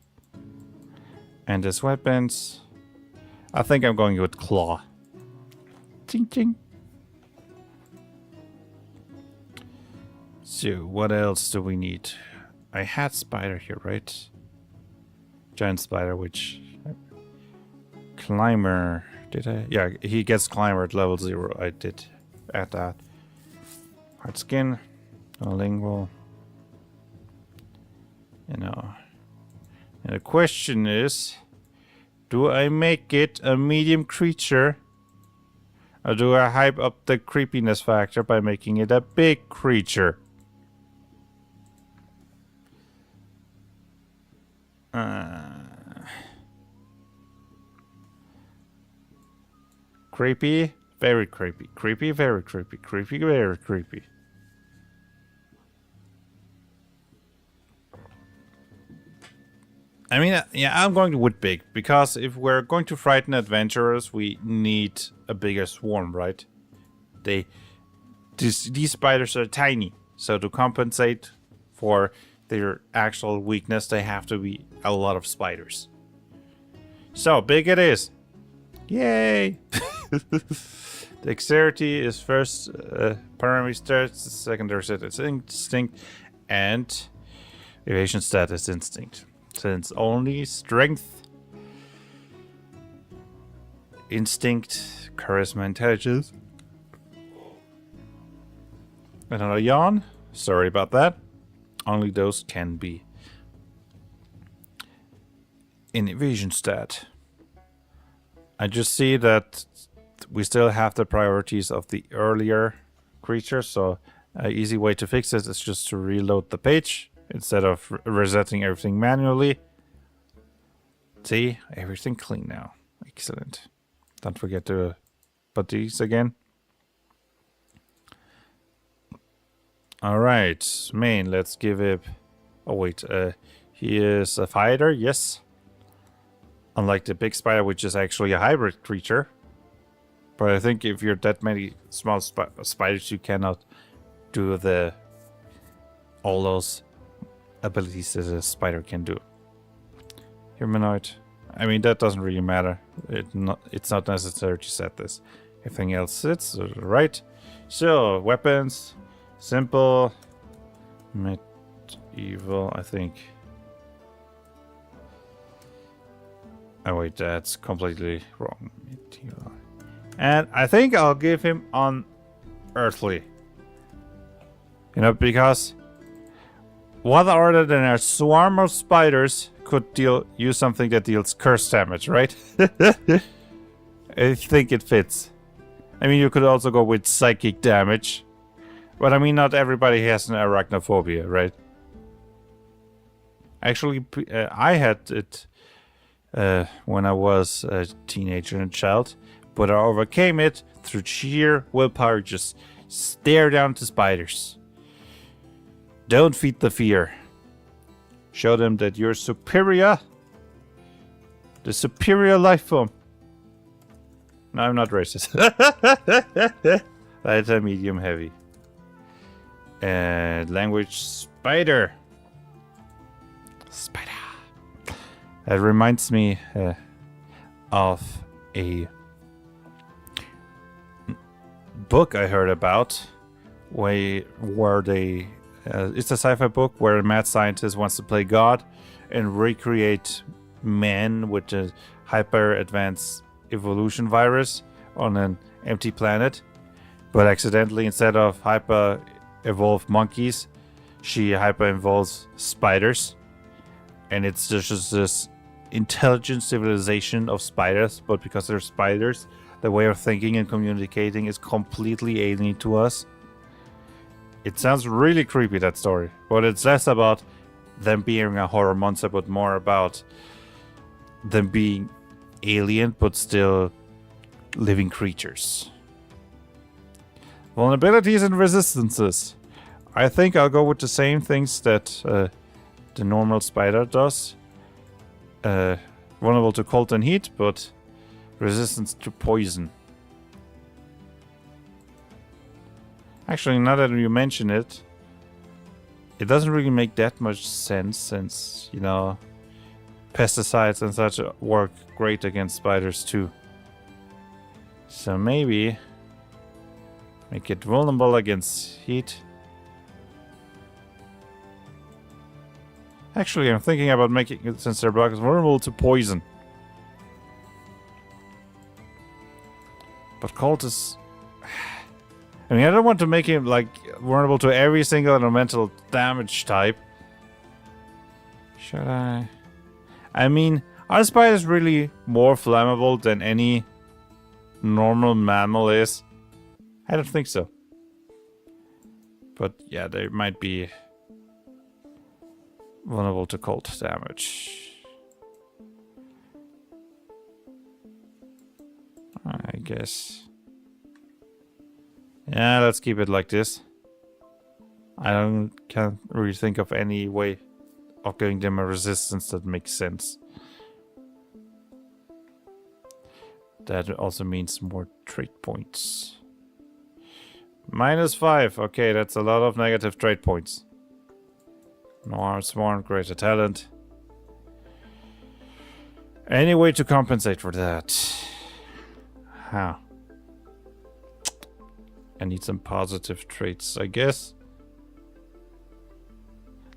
And as weapons, I think I'm going with claw. Ching ching. So, what else do we need? I had spider here, right? Giant spider, which... Climber... Did I? Yeah, he gets climber at level 0. I did add that. Hard skin. Lingual. You know. And the question is... Do I make it a medium creature? Or do I hype up the creepiness factor by making it a big creature? Creepy, very creepy. Creepy, very creepy. Creepy, very creepy. I mean, yeah, I'm going with big, because if we're going to frighten adventurers, we need a bigger swarm, right? These spiders are tiny, so to compensate for their actual weakness, they have to be a lot of spiders. So, big it is. Yay! Dexterity is first primary stat, secondary stat is instinct, and evasion stat is instinct. Since only strength, instinct, charisma, intelligence. Another yawn. Sorry about that. Only those can be. In evasion stat, I just see that we still have the priorities of the earlier creature, so an easy way to fix it is just to reload the page instead of resetting everything manually. See, everything clean now. Excellent. Don't forget to put these again. Alright, main, let's give it... Oh wait, he is a fighter, yes. Unlike the big spider, which is actually a hybrid creature. But I think if you're that many small spiders, you cannot do all those abilities that a spider can do. Humanoid. I mean, that doesn't really matter. It's not necessary to set this. Everything else sits right. So, weapons. Simple. Medieval, I think. Oh wait, that's completely wrong. Medieval. And I think I'll give him unearthly. You know, because what other than a swarm of spiders could use something that deals curse damage, right? I think it fits. I mean, you could also go with psychic damage. But I mean, not everybody has an arachnophobia, right? Actually, I had it when I was a teenager and child. But I overcame it through sheer willpower, just stare down to spiders. Don't feed the fear. Show them that you're superior. The superior life form. No, I'm not racist. Light, medium, heavy. And language spider. Spider. That reminds me of a book I heard about where they it's a sci-fi book where a mad scientist wants to play God and recreate man with a hyper advanced evolution virus on an empty planet, but accidentally, instead of hyper evolved monkeys, she hyper evolves spiders, and it's just this intelligent civilization of spiders, but because they're spiders, the way of thinking and communicating is completely alien to us. It sounds really creepy, that story, but it's less about them being a horror monster, but more about them being alien, but still living creatures. Vulnerabilities and resistances. I think I'll go with the same things that the normal spider does. Vulnerable to cold and heat, but resistance to poison. Actually, now that you mention it, it doesn't really make that much sense since, you know, pesticides and such work great against spiders too. So maybe make it vulnerable against heat. Actually, I'm thinking about making it, since they're bugs, vulnerable to poison. But cold is... I mean, I don't want to make him, like, vulnerable to every single elemental damage type. Should I? I mean, are spiders really more flammable than any normal mammal is? I don't think so. But, yeah, they might be vulnerable to cold damage. I guess. Yeah, let's keep it like this. I can't really think of any way of giving them a resistance that makes sense. That also means more trait points. -5. Okay, that's a lot of negative trait points. More smart, greater talent. Any way to compensate for that? How? I need some positive traits, I guess.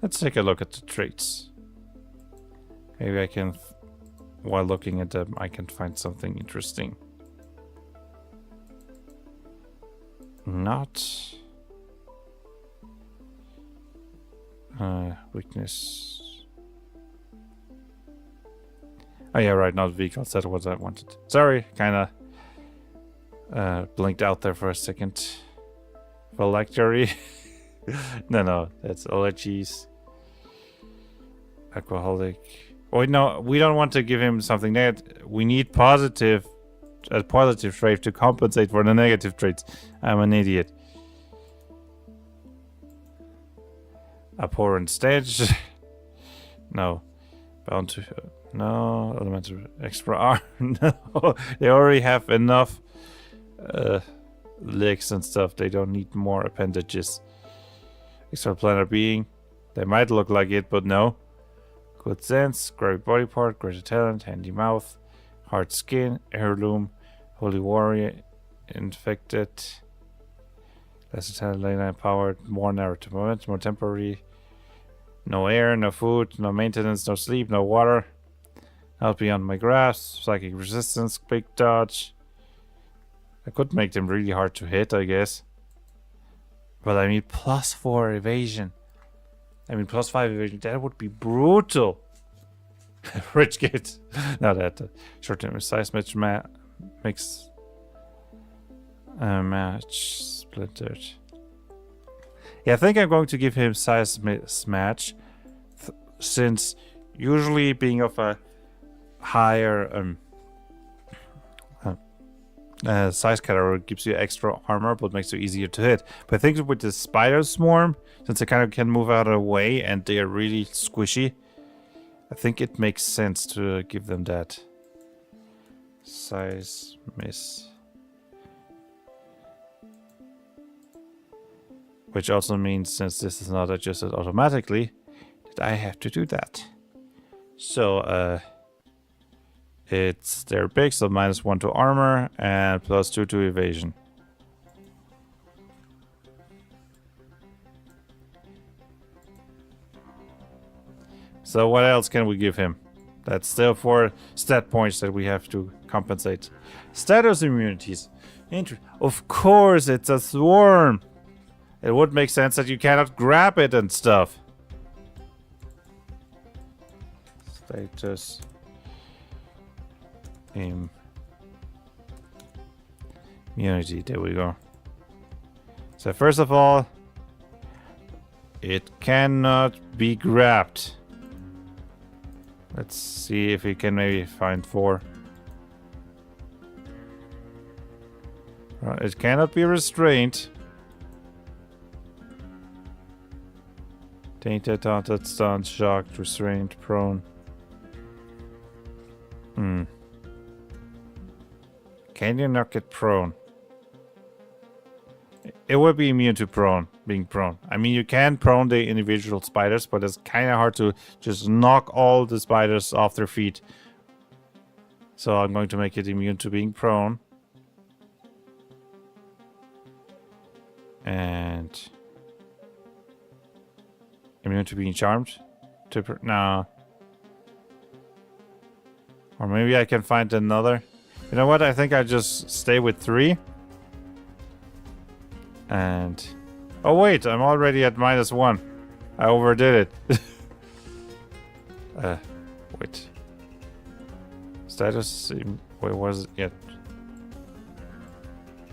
Let's take a look at the traits. Maybe I can, while looking at them, I can find something interesting. Not... weakness. Oh yeah, right, not vehicles. That's what I wanted. Sorry, kinda blinked out there for a second. Phylactery. No, that's allergies. Alcoholic. Wait, no, we don't want to give him something negative. We need a positive trait to compensate for the negative traits. I'm an idiot. Abhorrent stage. No. Bound to... No. Elemental extra arm. No. They already have enough legs and stuff. They don't need more appendages. Extraplanar being. They might look like it, but no. Good sense. Great body part. Greater talent. Handy mouth. Hard skin. Heirloom. Holy warrior. Infected. Lesser talent. Lane empowered. More narrative moment. More temporary. No air. No food. No maintenance. No sleep. No water. Out beyond my grasp. Psychic resistance. Big dodge. I could make them really hard to hit, I guess. But I mean, +4 evasion. I mean, +5 evasion. That would be brutal. Rich kids. Now that short-term size match makes match splintered. Yeah, I think I'm going to give him size match, since usually being of a higher Size category gives you extra armor, but makes it easier to hit. But I think with the spider swarm, since they kind of can move out of the way and they are really squishy, I think it makes sense to give them that. Size miss. Which also means, since this is not adjusted automatically, that I have to do that. So, they're big, so -1 to armor and +2 to evasion. So what else can we give him? That's still 4 stat points that we have to compensate. Status immunities. Of course, it's a swarm. It would make sense that you cannot grab it and stuff. Status immunity. There we go. So first of all, it cannot be grabbed. Let's see if we can maybe find 4. It cannot be restrained. Tainted, taunted, stunned, shocked, restrained, prone. Can you not get prone? It would be immune to being prone. I mean, you can prone the individual spiders, but it's kind of hard to just knock all the spiders off their feet. So I'm going to make it immune to being prone. And immune to being charmed? No. Or maybe I can find another. You know what? I think I just stay with 3. And... oh wait, I'm already at -1. I overdid it. Wait. Status... wait, was it yet?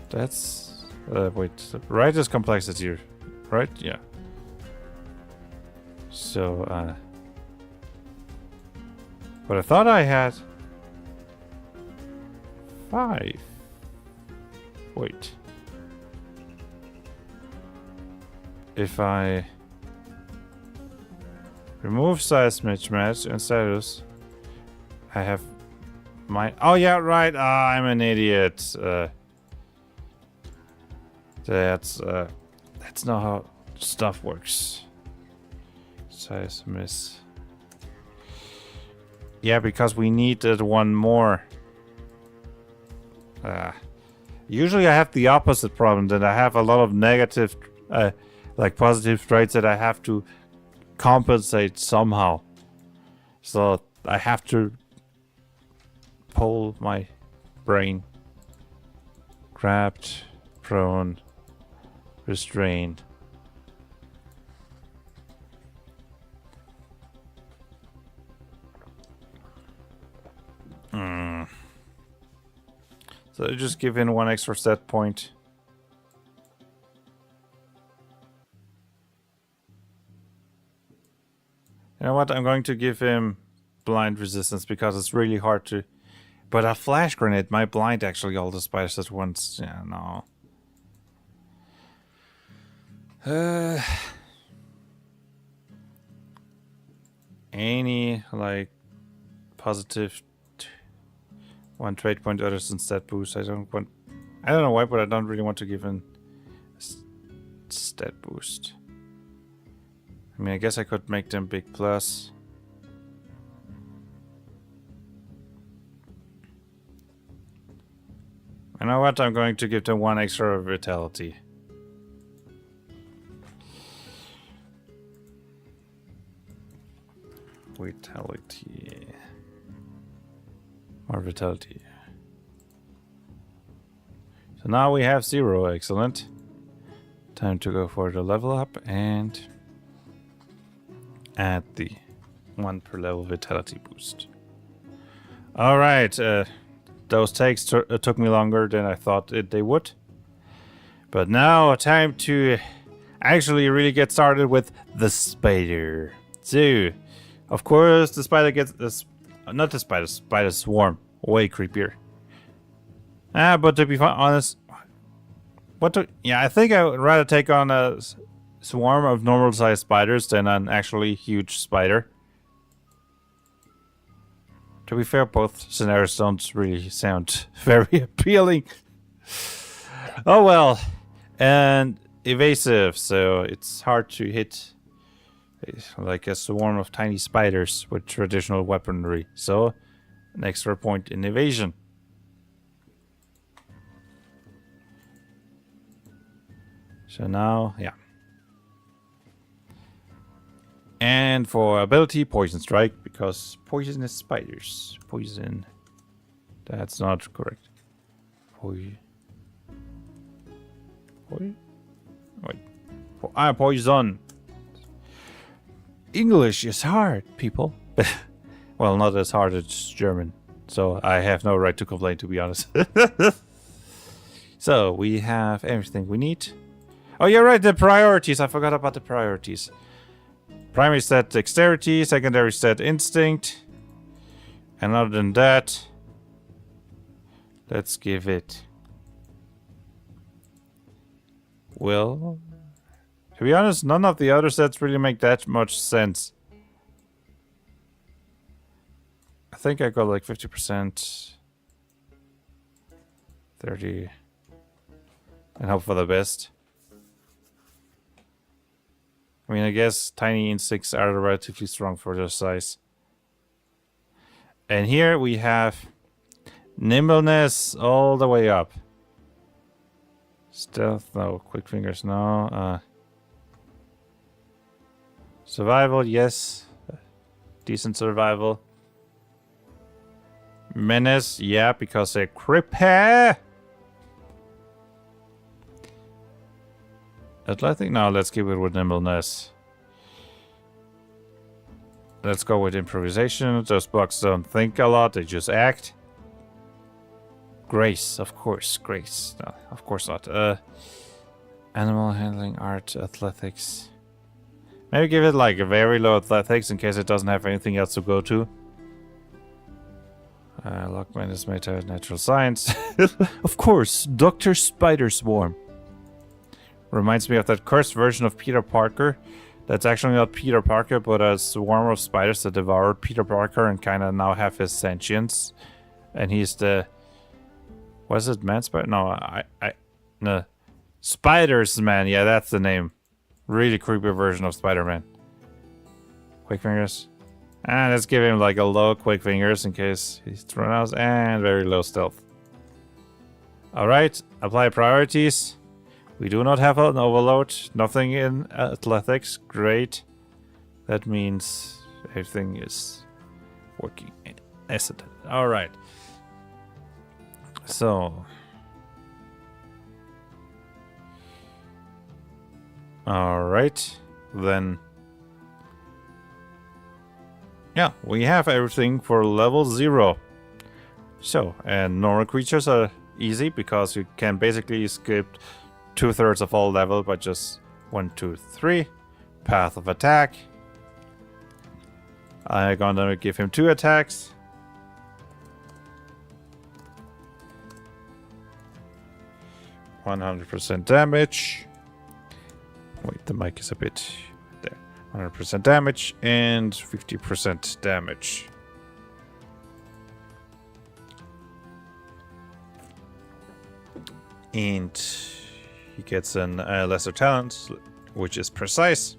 That's... wait. Right is complexity, right? Yeah. So, but I thought I had 5. Wait. If I remove size mismatch and status, I have my... oh yeah, right. I'm an idiot. That's not how stuff works. Size miss. Yeah, because we needed 1 more. Usually I have the opposite problem, that I have a lot of negative, like positive traits that I have to compensate somehow. So I have to pull my brain. Grabbed, prone, restrained. So just give in 1 extra stat point. You know what? I'm going to give him blind resistance because it's really hard to... but a flash grenade might blind actually all the spiders at once. Yeah, no. Any, like, positive 1 trait point other than stat boost. I don't know why, but I don't really want to give him a stat boost. I mean, I guess I could make them big plus. You know what? I'm going to give them 1 extra vitality. Vitality. More vitality. So now we have 0. Excellent. Time to go for the level up and add the 1 per level vitality boost. Alright, those takes took me longer than I thought they would. But now time to actually really get started with the spider. So, of course, the spider gets this. Not the spider, spider swarm. Way creepier. But to be honest, I think I would rather take on a swarm of normal-sized spiders than an actually huge spider. To be fair, both scenarios don't really sound very appealing. Oh well. And evasive, so it's hard to hit like a swarm of tiny spiders with traditional weaponry. So, an extra point in evasion. So now, yeah. And for ability, Poison Strike, because poisonous spiders. Poison. That's not correct. Poison. Wait. Poison. English is hard, people. Well, not as hard as German. So I have no right to complain, to be honest. So we have everything we need. Oh, you're right, the priorities. I forgot about the priorities. Primary stat dexterity, secondary stat instinct. And other than that, let's give it... Well, to be honest, none of the other sets really make that much sense. I think I got like 50%, 30, and hope for the best. I mean, I guess tiny insects are relatively strong for their size. And here we have nimbleness all the way up. Stealth, no. Quick fingers, no. Survival, yes. Decent survival. Menace, yeah, because they're creepy. Athletic, no, let's keep it with nimbleness. Let's go with improvisation. Those bugs don't think a lot, they just act. Grace, of course, grace. No, of course not. Animal handling, art, athletics. Maybe give it like a very low athletics in case it doesn't have anything else to go to. Lockman is meta, natural science. Of course, Dr. Spider Swarm. Reminds me of that cursed version of Peter Parker. That's actually not Peter Parker, but a swarm of spiders that devoured Peter Parker and kind of now have his sentience. And he's the... Was it Man Spider? No, no. Spiders Man, yeah, that's the name. Really creepy version of Spider-Man. Quick fingers. And let's give him like a low quick fingers in case he's thrown out. And very low stealth. Alright, apply priorities. We do not have an overload. Nothing in athletics. Great. That means everything is working as it. Alright. So. Alright. Then. Yeah, we have everything for level 0. So, and normal creatures are easy because you can basically skip 2/3 of all level by just 1, 2, 3. Path of attack. I'm gonna give him 2 attacks. %100 damage. Wait, the mic is a bit there. 100% damage and 50% damage. And he gets an lesser talent, which is precise.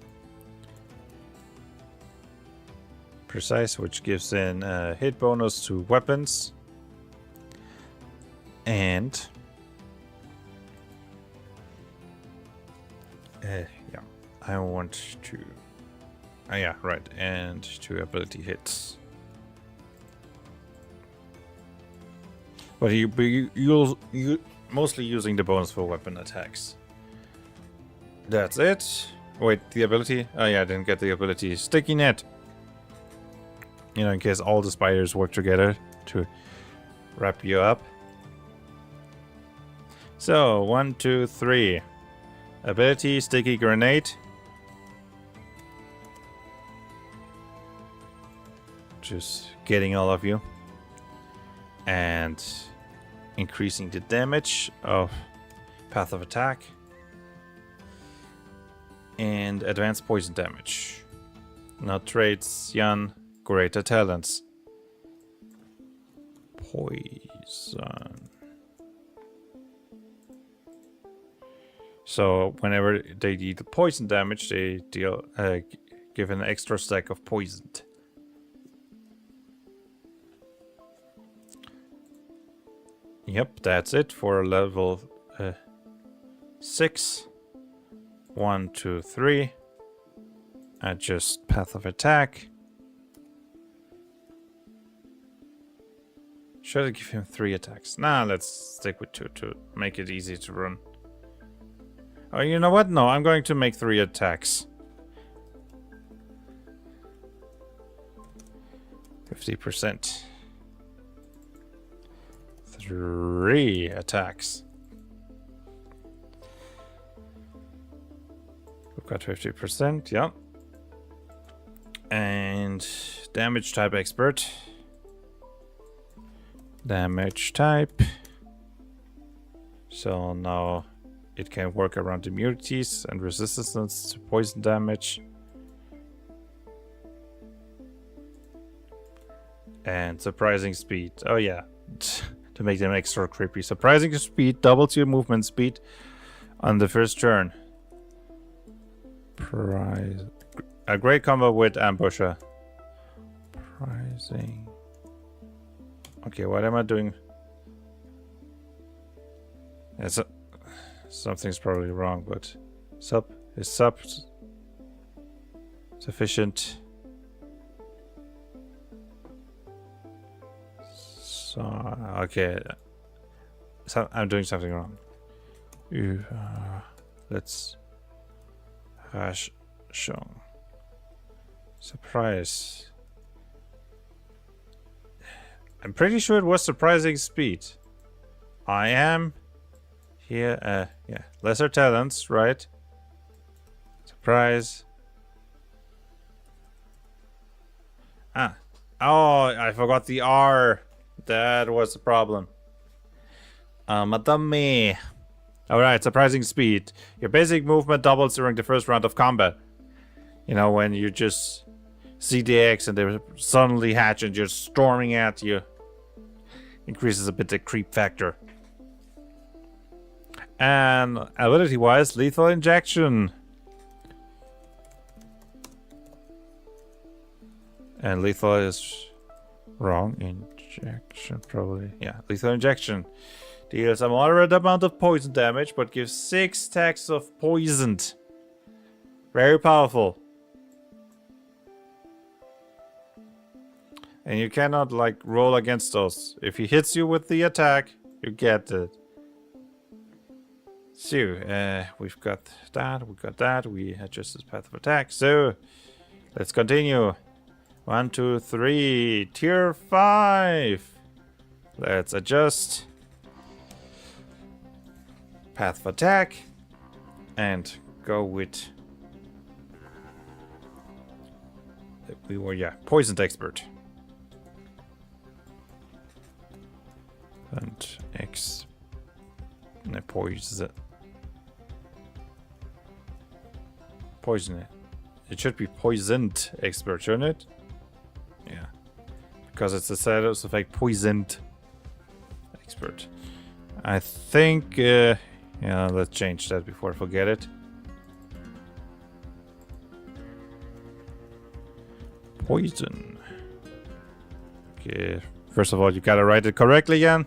Precise, which gives in a hit bonus to weapons. And yeah, I want to. Yeah, right, and 2 ability hits. But you'll mostly using the bonus for weapon attacks. That's it. Wait, the ability? Oh yeah, I didn't get the ability. Sticky net. You know, in case all the spiders work together to wrap you up. So, 1, 2, 3. Ability, sticky grenade. Just getting all of you. And increasing the damage of path of attack, and advanced poison damage. Now traits, Yan, greater talents. Poison. So whenever they deal poison damage, they deal give an extra stack of poisoned. Yep, that's it for level 6. 1, 2, 3. Adjust path of attack. Should I give him 3 attacks? Nah, let's stick with 2 to make it easy to run. Oh, you know what? No, I'm going to make 3 attacks. 50%. 3 attacks. We've got 50%, yeah. And damage type expert. Damage type. So now it can work around immunities and resistance to poison damage. And surprising speed. Oh yeah. To make them extra creepy. Surprising speed doubles your movement speed on the first turn. A great combo with ambusher. Surprising. Okay, what am I doing? Something's probably wrong, but is sub sufficient? So okay, so I'm doing something wrong. Let's hash show surprise. I'm pretty sure it was surprising speed. I am here. Yeah, lesser talents, right? Surprise. Ah, oh, I forgot the R. That was the problem. Madame. Alright, surprising speed. Your basic movement doubles during the first round of combat. You know, when you just see the X and they suddenly hatch and you're storming at you. Increases a bit the creep factor. And ability-wise, lethal injection. And lethal is wrong. Injection, probably. Yeah, lethal injection. Deals a moderate amount of poison damage, but gives 6 stacks of poisoned. Very powerful. And you cannot, like, roll against those. If he hits you with the attack, you get it. So, we've got that, we adjust his path of attack. So, let's continue. 1, 2, 3, tier 5. Let's adjust path of attack and go with poisoned expert. And poison it. It should be poisoned expert, shouldn't it? Yeah, because it's a status effect poisoned expert. I think yeah, let's change that before I forget it. Poison. Okay, first of all, you gotta write it correctly again.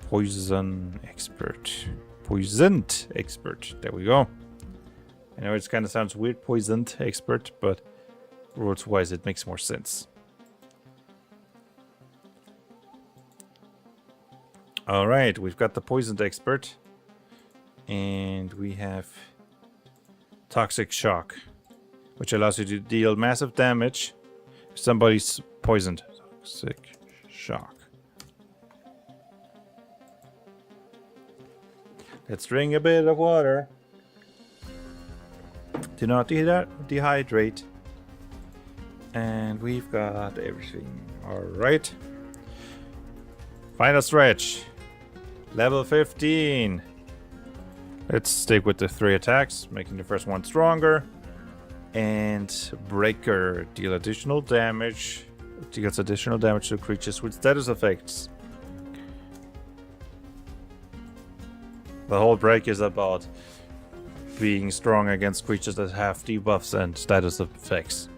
Poison expert. Poisoned expert. There we go. I know it kind of sounds weird, poisoned expert, but rules-wise it makes more sense. Alright, we've got the poisoned expert. And we have toxic shock, which allows you to deal massive damage if somebody's poisoned. Toxic shock. Let's drink a bit of water. Do not dehydrate. And we've got everything. Alright. Final stretch. Level 15. Let's stick with the 3 attacks, making the first one stronger. And Breaker. Deal additional damage. Deals additional damage to creatures with status effects. The whole break is about being strong against creatures that have debuffs and status effects.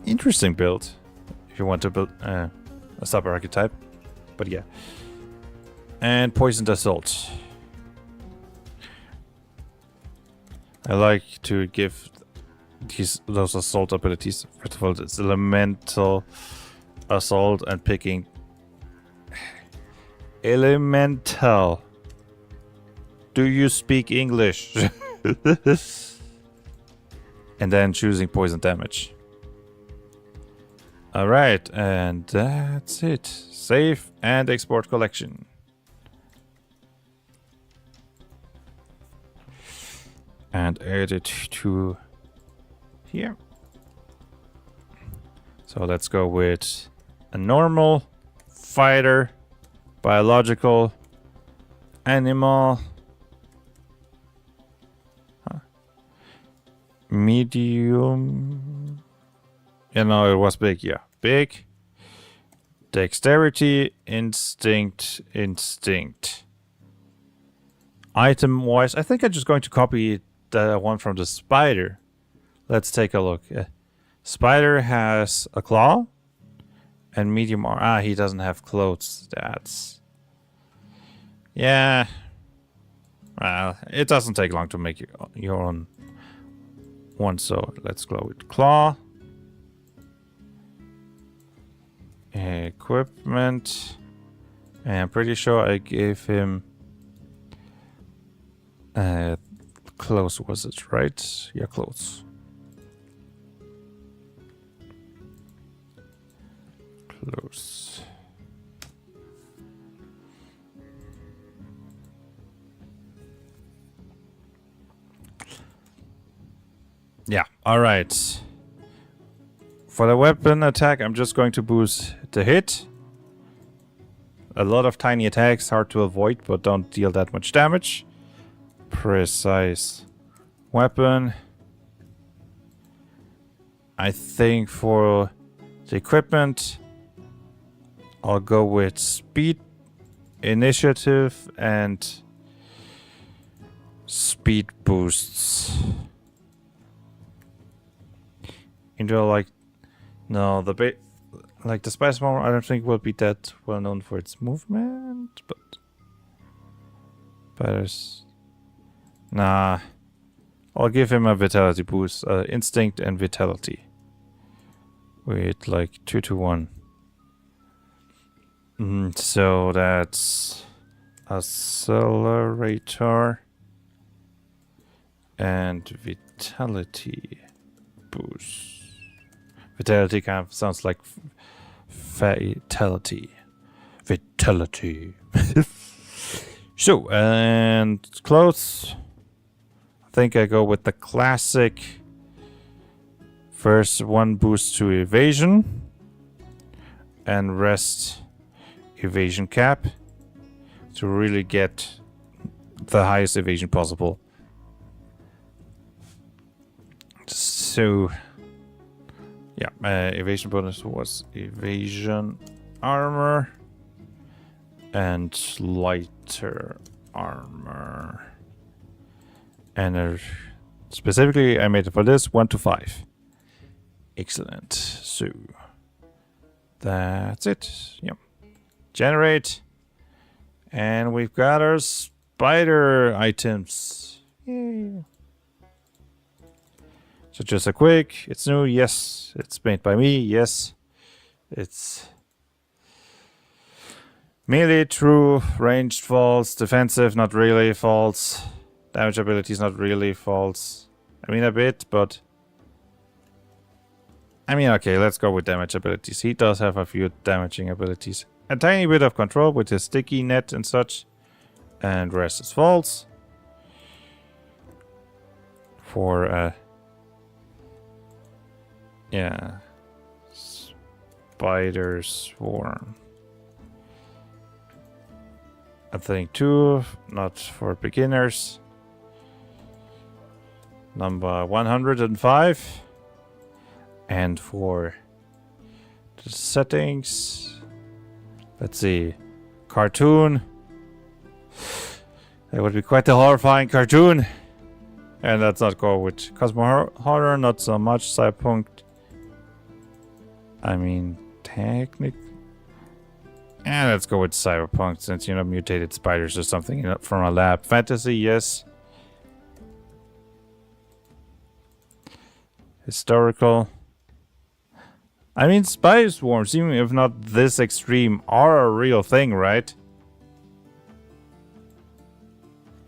Interesting build. If you want to build a sub archetype. But yeah. And Poisoned Assault. I like to give those assault abilities. First of all, it's elemental assault and picking elemental. Do you speak English? And then choosing poison damage. Alright, and that's it. Save and export collection. And add it to here. So let's go with a normal, fighter, biological, animal, medium. You know, it was big, yeah. Big. Dexterity, instinct. Item wise, I think I'm just going to copy the one from the spider. Let's take a look. Spider has a claw and medium armor. Ah, he doesn't have clothes. That's... yeah. Well, it doesn't take long to make your own one, so let's go with claw. Equipment. And I'm pretty sure I gave him clothes, was it right? Yeah, clothes. Clothes. Yeah, alright. For the weapon attack, I'm just going to boost the hit. A lot of tiny attacks, hard to avoid, but don't deal that much damage. Precise weapon. I think for the equipment, I'll go with speed, initiative, and speed boosts. Into like, no, the like the Spice Bomber, I don't think will be that well known for its movement, but there's... nah. I'll give him a vitality boost. Instinct and vitality. With like 2 to 1. So that's accelerator and vitality boost. Vitality kind of sounds like fatality. Vitality. So, and clothes. I think I go with the classic. First one boost to evasion. And rest evasion cap. To really get the highest evasion possible. So... yeah, evasion bonus was evasion armor and lighter armor. And specifically, I made it for this 1 to 5. Excellent. So that's it. Yep. Generate, and we've got our spider items. Yay. So just a quick, it's new, yes. It's made by me, yes. It's melee, true, ranged, false, defensive, not really, false. Damage abilities, not really, false. I mean a bit, but... I mean, okay, let's go with damage abilities. He does have a few damaging abilities. A tiny bit of control with his sticky net and such. And rest is false. For, yeah. Spider Swarm. I think 2, not for beginners. Number 105. And for the settings, let's see, cartoon. That would be quite a horrifying cartoon. And let's not go with Cosmo Horror, not so much. Cyberpunk. I mean, technic. And let's go with Cyberpunk, since, you know, mutated spiders or something, you know, from a lab. Fantasy, yes. Historical. I mean, spider swarms, even if not this extreme, are a real thing, right?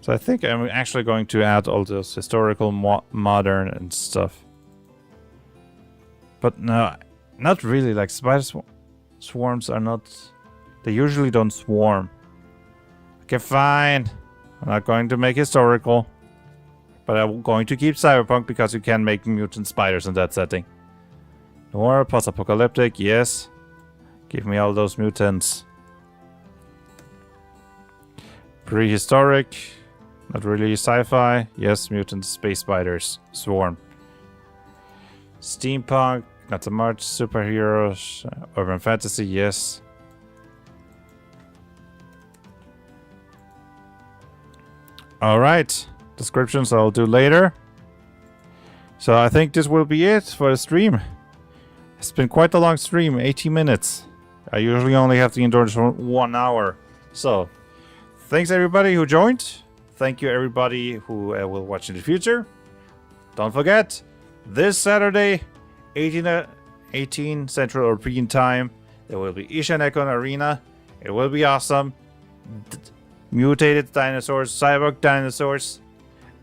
So I think I'm actually going to add all those historical, modern, and stuff. But no, not really. Like, spider swarms are not... They usually don't swarm. Okay, fine. I'm not going to make historical. But I'm going to keep cyberpunk because you can make mutant spiders in that setting. Noir, post-apocalyptic, yes. Give me all those mutants. Prehistoric. Not really sci-fi. Yes, mutant space spiders. Swarm. Steampunk. Not so much. Superheroes. Urban fantasy, yes. Alright. Descriptions I'll do later. So I think this will be it for the stream. It's been quite a long stream, 18 minutes. I usually only have to endure this for 1 hour. So, thanks everybody who joined. Thank you everybody who will watch in the future. Don't forget, this Saturday, 18 Central European Time, there will be Ishanekon Arena. It will be awesome. Mutated dinosaurs, cyborg dinosaurs.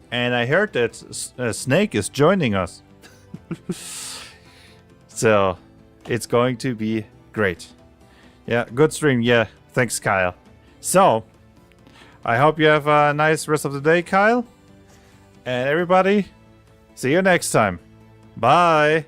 And I heard that Snake is joining us. So, it's going to be great. Yeah, good stream. Yeah, thanks, Kyle. So, I hope you have a nice rest of the day, Kyle. And everybody, see you next time. Bye.